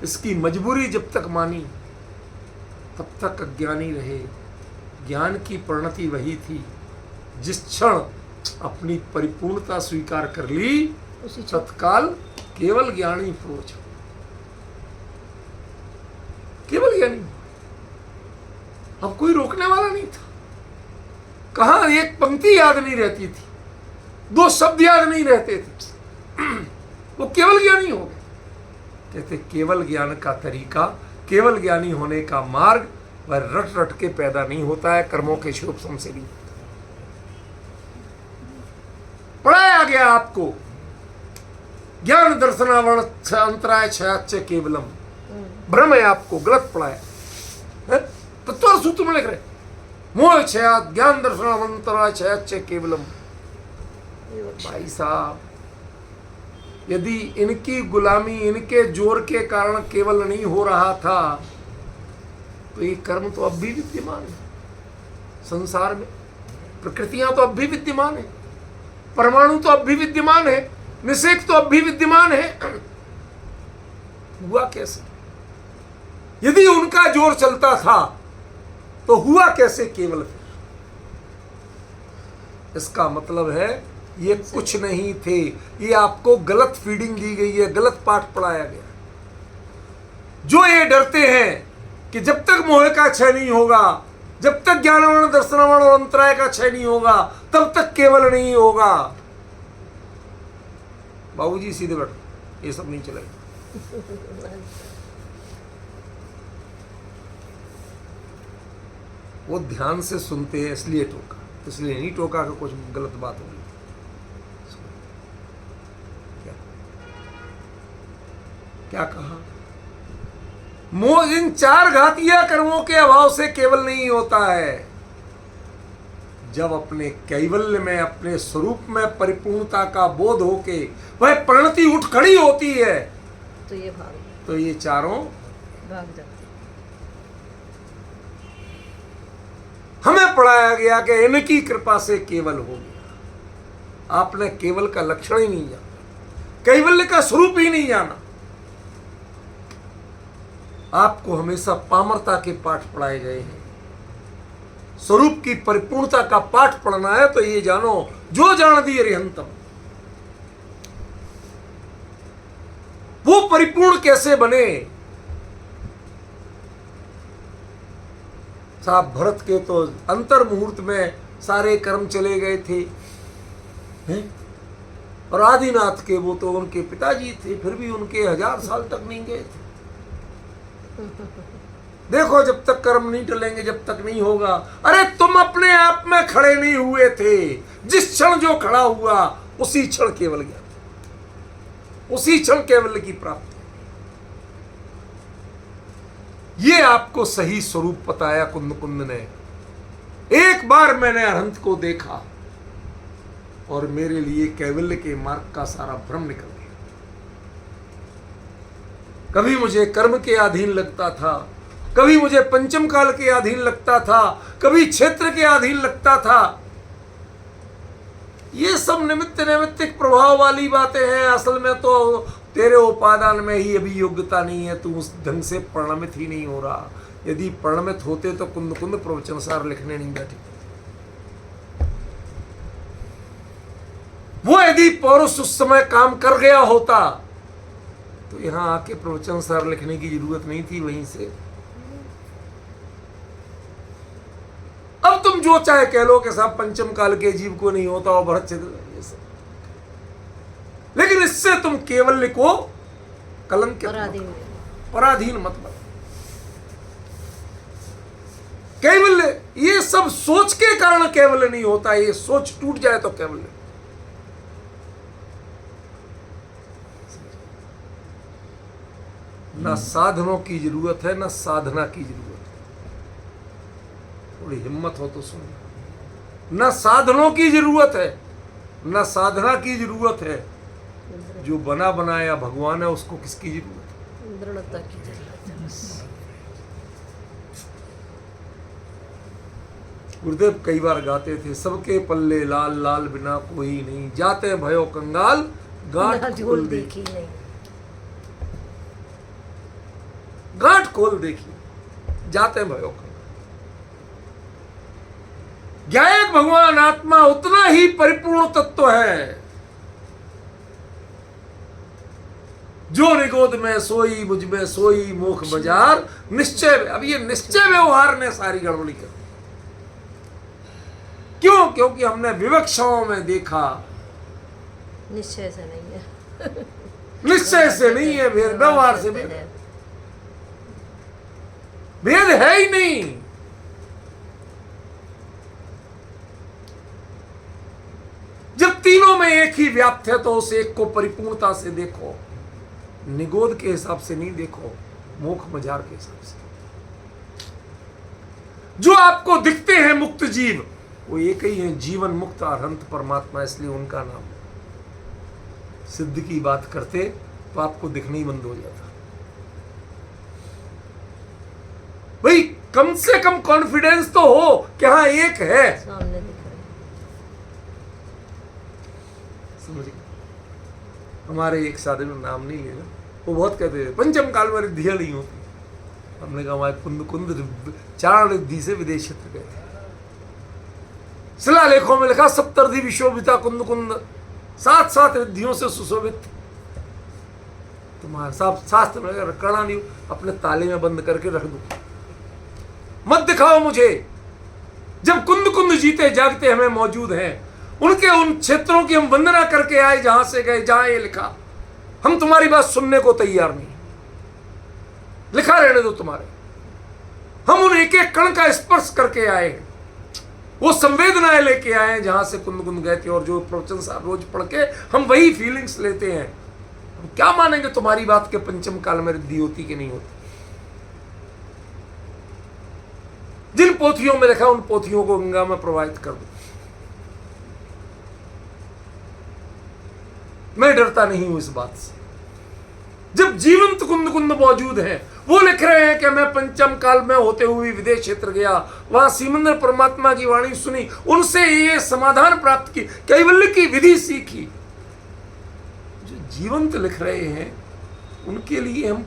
इसकी मजबूरी जब तक मानी, तब तक अज्ञानी रहे। ज्ञान की परिणति वही थी। जिस क्षण अपनी परिपूर्णता स्वीकार कर ली, तत्काल केवल ज्ञानी प्रोच, केवल ज्ञानी। अब कोई रोकने वाला नहीं था। कहां एक पंक्ति याद नहीं रहती थी, 2 शब्द याद नहीं रहते थे, वो केवल ज्ञानी हो गए। कहते केवल ज्ञान का तरीका, केवल ज्ञानी होने का मार्ग वह रट रट के पैदा नहीं होता है, कर्मों के क्षयोपसम से नहीं। पढ़ाया गया आपको ज्ञान दर्शनावरण अंतराय क्षयाच्च केवलम, भ्रम है आपको, गलत पढ़ाया। तत्व सूत्र में लिख रहे मोह क्षयात ज्ञान दर्शनावरण अंतराय क्षयाच्च केवलम। भाई साहब, यदि इनकी गुलामी, इनके जोर के कारण केवल नहीं हो रहा था, तो ये कर्म तो अब भी विद्यमान है संसार में, प्रकृतियां तो अब भी विद्यमान है, परमाणु तो अब भी विद्यमान है, निषेक तो अब भी विद्यमान है। हुआ कैसे? यदि उनका जोर चलता था तो हुआ कैसे केवल? इसका मतलब है ये कुछ नहीं थे, ये आपको गलत फीडिंग दी गई है, गलत पाठ पढ़ाया गया। जो ये डरते हैं कि जब तक मोह का क्षय नहीं होगा, जब तक ज्ञानवर्ण दर्शनवर्ण और अंतराय का क्षय नहीं होगा, तब तक केवल नहीं होगा। बाबूजी सीधे बैठो, ये सब नहीं चलेगा। वो ध्यान से सुनते हैं इसलिए टोका, इसलिए नहीं टोका कि कुछ गलत बात होगी। क्या कहा? मोह इन 4 घातीय कर्मों के अभाव से केवल नहीं होता है। जब अपने कैवल्य में, अपने स्वरूप में परिपूर्णता का बोध होके वह परिणति उठ खड़ी होती है, तो ये चारों भाग जाते। हमें पढ़ाया गया कि इनकी कृपा से केवल हो गया। आपने केवल का लक्षण ही नहीं जाना, कैवल्य का स्वरूप ही नहीं जाना। आपको हमेशा पामरता के पाठ पढ़ाए गए हैं। स्वरूप की परिपूर्णता का पाठ पढ़ना है तो ये जानो, जो जान दी अरिहंतम, वो परिपूर्ण कैसे बने। साहब भरत के तो अंतर मुहूर्त में सारे कर्म चले गए थे, हैं? और आदिनाथ के वो तो उनके पिताजी थे, फिर भी उनके 1000 साल तक नहीं गए थे। देखो जब तक कर्म नहीं टलेंगे, जब तक नहीं होगा। अरे तुम अपने आप में खड़े नहीं हुए थे, जिस क्षण जो खड़ा हुआ उसी क्षण केवल ज्ञान, उसी क्षण केवल की प्राप्ति। ये आपको सही स्वरूप बताया कुंद ने। एक बार मैंने अरहंत को देखा और मेरे लिए कैवल्य के मार्ग का सारा भ्रम निकल गया। कभी मुझे कर्म के अधीन लगता था, कभी मुझे पंचम काल के अधीन लगता था, कभी क्षेत्र के अधीन लगता था। ये सब निमित्त नैमित्तिक प्रभाव वाली बातें हैं। असल में तो तेरे उपादान में ही अभी योग्यता नहीं है, तू उस ढंग से परिणमित ही नहीं हो रहा। यदि परिणमित होते तो कुंद प्रवचन सार लिखने नहीं बैठे। वो यदि पौरुष उस समय काम कर गया होता तो यहां आके प्रवचन सार लिखने की जरूरत नहीं थी वहीं से। अब तुम जो चाहे कह लो कि साहब पंचम काल के जीव को नहीं होता और भरत ये सब, लेकिन इससे तुम केवल्य को कलंक पराधीन मत बनो। केवल्य ये सब सोच के कारण केवल्य नहीं होता, ये सोच टूट जाए तो केवल्य। ना साधनों की जरूरत है, ना साधना की जरूरत है। थोड़ी हिम्मत हो तो सुनो। ना साधनों की जरूरत है, ना साधना की जरूरत है। जो बना बनाया भगवान है उसको किसकी जरूरत है? दृढ़ता की जरूरत है बस। गुरुदेव कई बार गाते थे, सबके पल्ले लाल लाल बिना कोई नहीं, जाते भयो कंगाल गांठ खोल देखी नहीं, गांठ खोल देखी जाते भयो कंगाल। ज्ञायक भगवान आत्मा उतना ही परिपूर्ण तत्व है जो निगोद में सोई मुझ में सोई मोख बाजार निश्चय। अब ये निश्चय व्यवहार ने सारी गड़बड़ी कर दी। क्यों? क्योंकि हमने विवक्षाओं में देखा निश्चय से नहीं है, निश्चय से नहीं है, भेद व्यवहार से भेद है, भेद है ही नहीं। जब तीनों में एक ही व्याप्त है तो उस एक को परिपूर्णता से देखो, निगोद के हिसाब से नहीं देखो, मोख मजार के हिसाब से। जो आपको दिखते हैं मुक्त जीव वो एक ही है, जीवन मुक्त अरहंत परमात्मा, इसलिए उनका नाम। सिद्ध की बात करते तो आपको दिखना ही बंद हो जाता। भाई कम से कम कॉन्फिडेंस तो हो कि हाँ एक है, सामने दिख रहा है। समझिए, हमारे एक साधु में नाम नहीं लेना, वो बहुत कहते थे पंचम काल में रिद्धियां नहीं होती। हमने कहा हमारे कुंद चारण रिद्धि से विदेश क्षेत्र गए थे। शिलालेखों में लिखा 70 विशोभिता कुंद 7 रिद्धियों से सुशोभित। तुम्हारे साथ शास्त्र में करना नहीं, अपने ताले में बंद करके रख दो, मत दिखाओ मुझे। जब कुंद जीते जागते हमें मौजूद हैं, उनके उन क्षेत्रों की हम वंदना करके आए जहां से गए, जहां ये लिखा। हम तुम्हारी बात सुनने को तैयार नहीं, लिखा रहने दो तुम्हारे। हम उन एक एक कण का स्पर्श करके आए हैं, वो संवेदनाएं लेके आए हैं जहां से कुंद गए थे। और जो प्रवचन साहब रोज पढ़ के हम वही फीलिंग्स लेते हैं। हम क्या मानेंगे तुम्हारी बात के पंचम काल में रिद्धि होती कि नहीं होती? जिन पोथियों में लिखा उन पोथियों को गंगा में प्रवाहित कर दो। मैं डरता नहीं हूं इस बात से। जब जीवंत कुंद मौजूद है, वो लिख रहे हैं कि मैं पंचम काल में होते हुए विदेश क्षेत्र गया, वहां सीमंदर परमात्मा की वाणी सुनी, उनसे ये समाधान प्राप्त की, कैवल्य की विधि सीखी। जो जीवंत लिख रहे हैं उनके लिए हम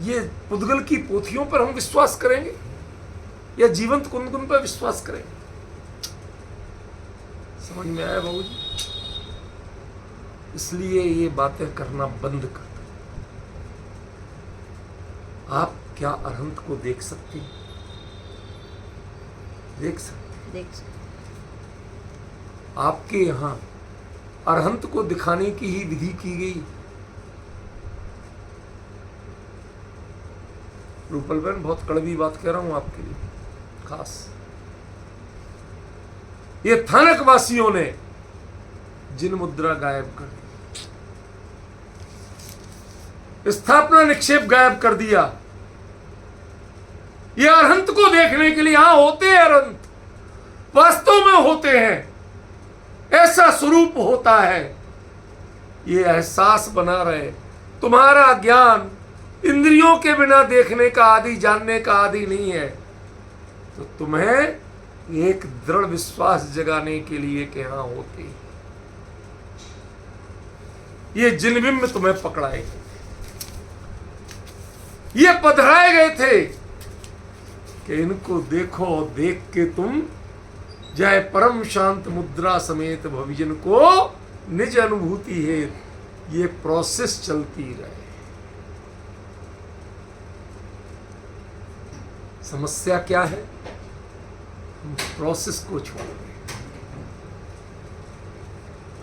ये पुद्गल की पोथियों पर हम विश्वास करेंगे या जीवंत कुंद पर विश्वास करेंगे? समझ में आया बाबूजी? इसलिए ये बातें करना बंद कर। आप क्या अरहंत को देख सकते हैं? देख सकते। देख सकते। आपके यहाँ अरहंत को दिखाने की ही विधि की गई। रूपल बहन, बहुत कड़वी बात कह रहा हूं आपके लिए खास। ये थानक वासियों ने जिन मुद्रा गायब कर दी, स्थापना निक्षेप गायब कर दिया। ये अरहंत को देखने के लिए यहां होते हैं, अरहंत वास्तव में होते हैं, ऐसा स्वरूप होता है। ये एहसास बना रहे। तुम्हारा ज्ञान इंद्रियों के बिना देखने का आदि, जानने का आदि नहीं है, तो तुम्हें एक दृढ़ विश्वास जगाने के लिए कि हाँ होते। ये जिनबिंब तुम्हें पकड़ाए गए, ये पधराए गए थे कि इनको देखो, देख के तुम जय परम शांत मुद्रा समेत भविजन को निज अनुभूति है। ये प्रोसेस चलती रहे। समस्या क्या है? हम प्रोसेस को छोड़ दें।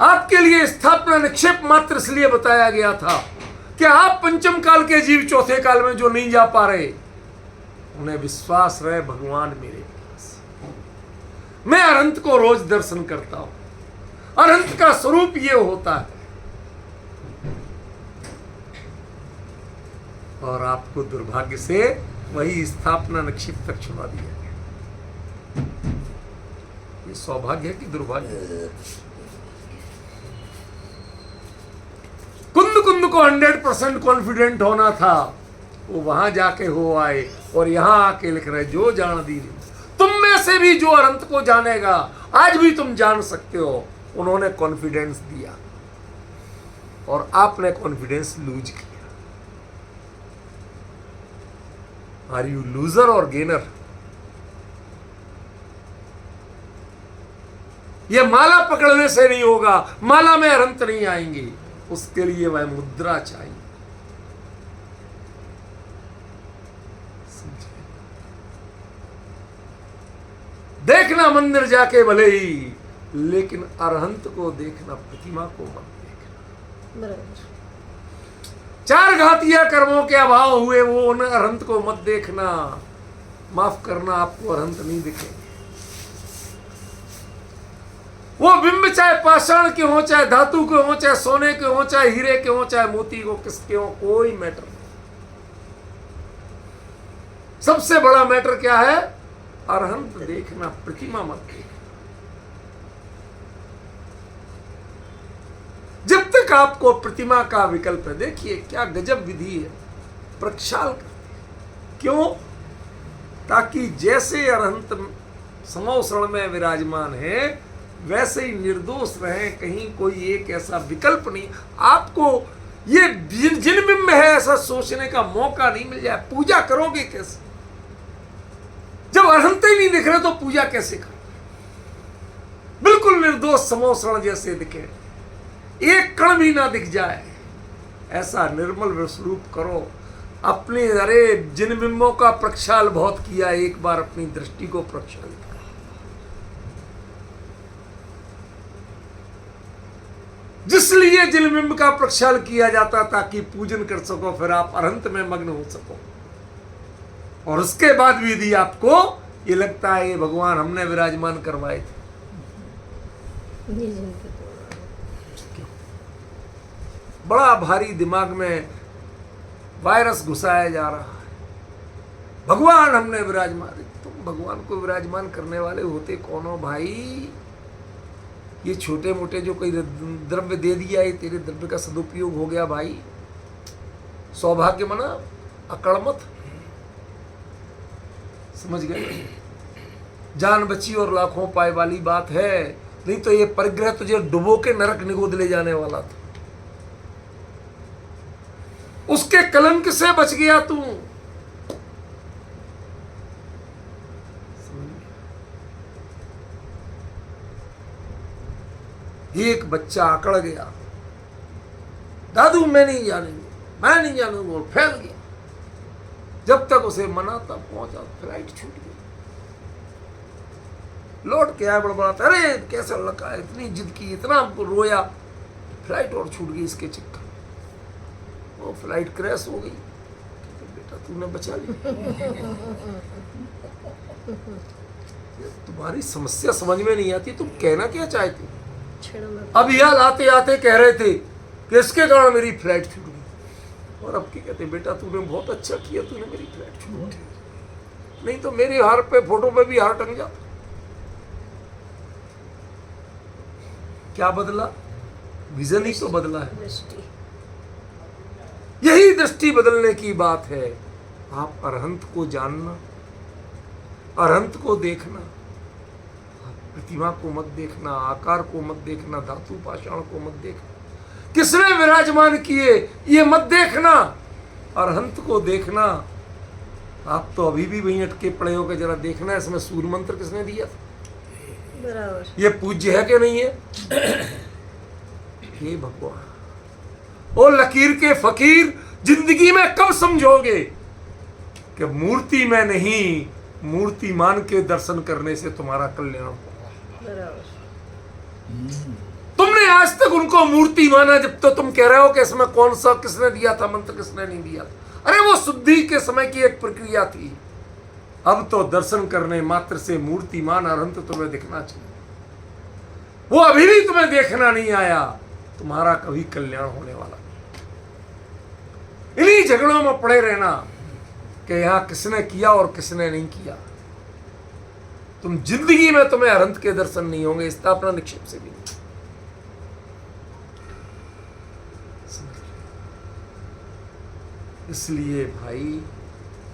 आपके लिए स्थापना निक्षेप मात्र इसलिए बताया गया था कि आप पंचम काल के जीव चौथे काल में जो नहीं जा पा रहे, उन्हें विश्वास रहे भगवान मेरे पास। मैं अनंत को रोज दर्शन करता हूं। अनंत का स्वरूप ये होता है। और आपको दुर्भाग्य से वही स्थापना निक्षेप तक छुड़ा दिया गया। ये सौभाग्य है कि दुर्भाग्य? कुंद कुंद को 100% कॉन्फिडेंट होना था, वो वहां जाके हो आए और यहां आके लिख रहे जो जान दी। तुम में से भी जो अनंत को जानेगा, आज भी तुम जान सकते हो। उन्होंने कॉन्फिडेंस दिया और आपने कॉन्फिडेंस लूज किया। आर यू लूजर और गेनर? यह माला पकड़ने से नहीं होगा। माला में अनंत नहीं आएंगे, उसके लिए वह मुद्रा चाहिए। देखना मंदिर जाके भले ही, लेकिन अरहंत को देखना, प्रतिमा को मत देखना। बराबर। 4 घातिया कर्मों के अभाव हुए वो उन अरहंत को मत देखना। माफ करना, आपको अरहंत नहीं दिखेंगे। वो बिंब चाहे पाषाण के हो, चाहे धातु के हो, चाहे सोने के हो, चाहे हीरे के हो, चाहे मोती को किसके हो, कोई मैटर नहीं। सबसे बड़ा मैटर क्या है? अरहंत देखना, प्रतिमा मत देखना। जब तक आपको प्रतिमा का विकल्प है, देखिए क्या गजब विधि है, प्रक्षाल करते। क्यों? ताकि जैसे अरहंत समोसरण में विराजमान है, वैसे ही निर्दोष रहें। कहीं कोई एक ऐसा विकल्प नहीं, आपको ये जिन बिंब है ऐसा सोचने का मौका नहीं मिल जाए। पूजा करोगे कैसे? जब अरहंत ही नहीं दिख रहे तो पूजा कैसे करोगे? बिल्कुल निर्दोष समोसरण जैसे दिखे, एक कण भी ना दिख जाए, ऐसा निर्मल स्वरूप करो। अपने अरे जिन बिंबों का प्रक्षाल बहुत किया, एक बार अपनी दृष्टि को प्रक्षाल करो। जिसलिए जिन बिंब का प्रक्षाल किया जाता ताकि पूजन कर सको, फिर आप अरहंत में मग्न हो सको। और उसके भी यदि आपको ये लगता है ये भगवान हमने विराजमान करवाए थे, बड़ा भारी दिमाग में वायरस घुसाया जा रहा है। भगवान हमने विराजमान, तुम भगवान को विराजमान करने वाले होते कौन हो भाई? ये छोटे मोटे जो कोई द्रव्य दे दिया, ये तेरे द्रव्य का सदुपयोग हो गया भाई। सौभाग्य मना, अकड़ मत। समझ गए? जान बची और लाखों पाए वाली बात है। नहीं तो ये परिग्रह तुझे डुबो के नरक निगोद ले जाने वाला था। उसके कलंक से बच गया तू। एक बच्चा अकड़ गया, दादू मैं नहीं जानूंगा, मैं नहीं जानूंगा, और फैल गया। जब तक उसे मनाता पहुंचा, फ्लाइट छूट गई। लौट के आया बड़बड़ाता, अरे कैसा लगा, इतनी जिद की, इतना रोया, फ्लाइट और छूट गई इसके चक्कर, वो फ्लाइट क्रैश हो गई। बेटा तूने बचा लिया। तुम्हारी समस्या समझ में नहीं आती, तुम कहना क्या चाहते हो? क्षण में अब यह आते आते कह रहे थे कि इसके कारण मेरी फ्लाइट छूट गई, और अब क्या कहते, बेटा तूने बहुत अच्छा किया, तूने मेरी फ्लाइट छूट दी, नहीं तो मेरे हार पे, फोटो पे भी हार टंग जाता। क्या बदला? विजन ही तो बदला है। दृष्टि। यही दृष्टि बदलने की बात है। आप अरहंत को जानना, अरहंत को देखना, प्रतिमा को मत देखना, आकार को मत देखना, धातु पाषाण को मत देखना, किसने विराजमान किए ये मत देखना, अरहंत को देखना। आप तो अभी भी वहीं अटके पड़े हो के जरा देखना इसमें सूर्य मंत्र किसने दिया था, बराबर। ये पूज्य है कि नहीं है? हे भगवान, ओ लकीर के फकीर, जिंदगी में कब समझोगे कि मूर्ति में नहीं, मूर्तिमान के दर्शन करने से तुम्हारा कल्याण होगा। बराबर। तुमने आज तक उनको मूर्ति माना, जब तो तुम कह रहे हो कि इसमें कौन सा किसने दिया था मंत्र, किसने नहीं दिया था। अरे वो शुद्धि के समय की एक प्रक्रिया थी। अब तो दर्शन करने मात्र से मूर्तिमान अरहंत तुम्हें दिखना चाहिए। वो अभी भी तुम्हें देखना नहीं आया, तुम्हारा कभी कल्याण होने वाला नहीं। इन्हीं झगड़ों में पड़े रहना कि यहां किसने किया और किसने नहीं किया। तुम जिंदगी में तुम्हें अरहंत के दर्शन नहीं होंगे, स्थापना निक्षेप से भी नहीं। इसलिए भाई,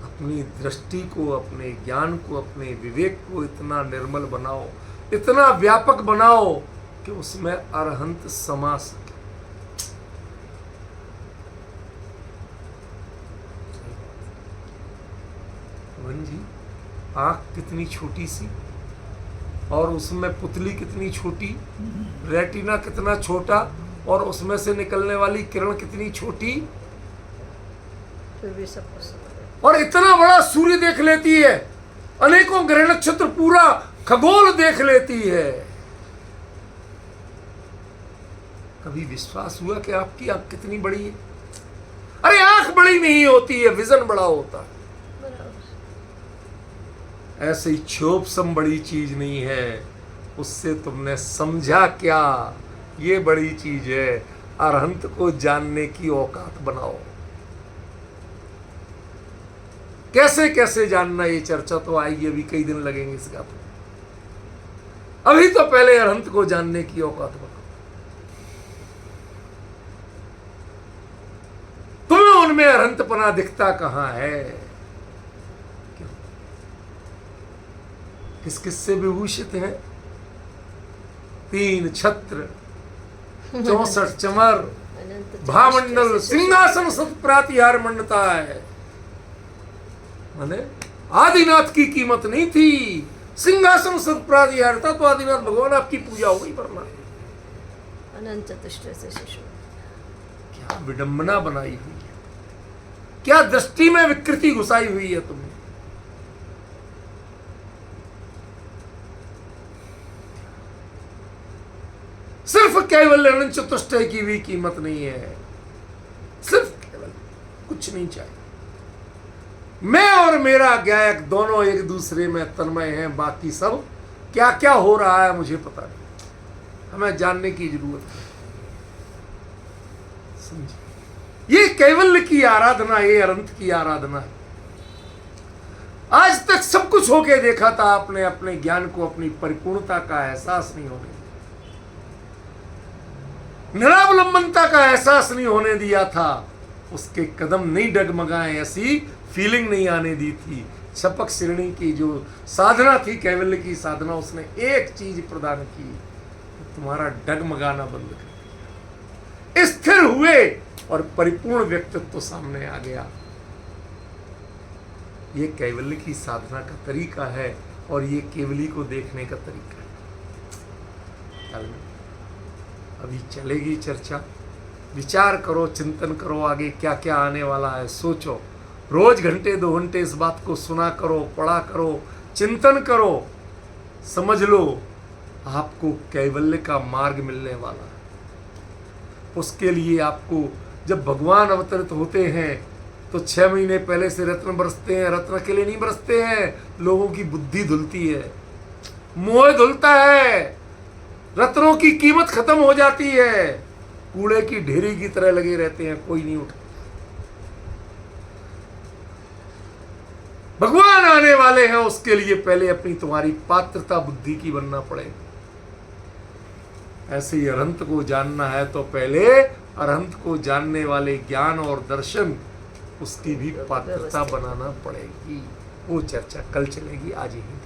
अपनी दृष्टि को, अपने ज्ञान को, अपने विवेक को इतना निर्मल बनाओ, इतना व्यापक बनाओ कि उसमें अरहंत समा सके। जी, आंख कितनी छोटी सी और उसमें पुतली कितनी छोटी, रेटिना कितना छोटा और उसमें से निकलने वाली किरण कितनी छोटी, फिर भी सब कुछ समझ रहे। और इतना बड़ा सूर्य देख लेती है, अनेकों ग्रह नक्षत्र, पूरा खगोल देख लेती है। कभी विश्वास हुआ कि आपकी आंख कितनी बड़ी है? अरे आंख बड़ी नहीं होती है, विजन बड़ा होता है। ऐसे ही क्षोभसम बड़ी चीज नहीं है, उससे तुमने समझा क्या, ये बड़ी चीज है। अरहंत को जानने की औकात बनाओ। कैसे कैसे जानना, ये चर्चा तो आएगी, अभी कई दिन लगेंगे इसका। तो अभी तो पहले अरहंत को जानने की औकात बनाओ। तुम्हें उनमें अरहंतपना दिखता कहां है? किस किस से विभूषित है? 3 छत्र, 64 चमर, भामंडल, सिंहासन सतप्रातिहार मंडता है। माने आदिनाथ की कीमत नहीं थी, सिंहासन सतप्रातिहार था, तो आदिनाथ भगवान आपकी पूजा हो गई। वरना अनंत चतुष्टय से शिशु। क्या विडंबना बनाई हुई है, क्या दृष्टि में विकृति घुसाई हुई है तुमने। सिर्फ केवल अनंत चतुष्टय की भी कीमत नहीं है, सिर्फ केवल, कुछ नहीं चाहिए। मैं और मेरा गायक दोनों एक दूसरे में तन्मय हैं, बाकी सब क्या क्या हो रहा है मुझे पता नहीं, हमें जानने की जरूरत है। समझिए, ये कैवल्य की आराधना, ये अनंत की आराधना है। आज तक सब कुछ होके देखा था आपने, अपने ज्ञान को, अपनी परिपूर्णता का एहसास नहीं होने, निरावलंबनता का एहसास नहीं होने दिया था। उसके कदम नहीं डगमगाए, ऐसी फीलिंग नहीं आने दी थी। शपक श्रेणी की जो साधना थी, कैवल्य की साधना, उसने एक चीज प्रदान की, तुम्हारा डगमगाना बंद कर दिया। स्थिर हुए और परिपूर्ण व्यक्तित्व सामने आ गया। ये कैवल्य की साधना का तरीका है और ये केवली को देखने का तरीका है। अभी चलेगी चर्चा, विचार करो, चिंतन करो, आगे क्या क्या आने वाला है सोचो। रोज घंटे 2 घंटे इस बात को सुना करो, पढ़ा करो, चिंतन करो, समझ लो आपको कैवल्य का मार्ग मिलने वाला है। उसके लिए आपको जब भगवान अवतरित होते हैं तो 6 महीने पहले से रत्न बरसते हैं। रत्न के लिए नहीं बरसते हैं, लोगों की बुद्धि धुलती है, मोह धुलता है, रत्नों की कीमत खत्म हो जाती है, कूड़े की ढेरी की तरह लगे रहते हैं, कोई नहीं उठता। भगवान आने वाले हैं, उसके लिए पहले अपनी तुम्हारी पात्रता बुद्धि की बनना पड़ेगा। ऐसे ही अरहंत को जानना है तो पहले अरहंत को जानने वाले ज्ञान और दर्शन, उसकी भी पात्रता बनाना पड़ेगी। वो चर्चा कल चलेगी, आज यही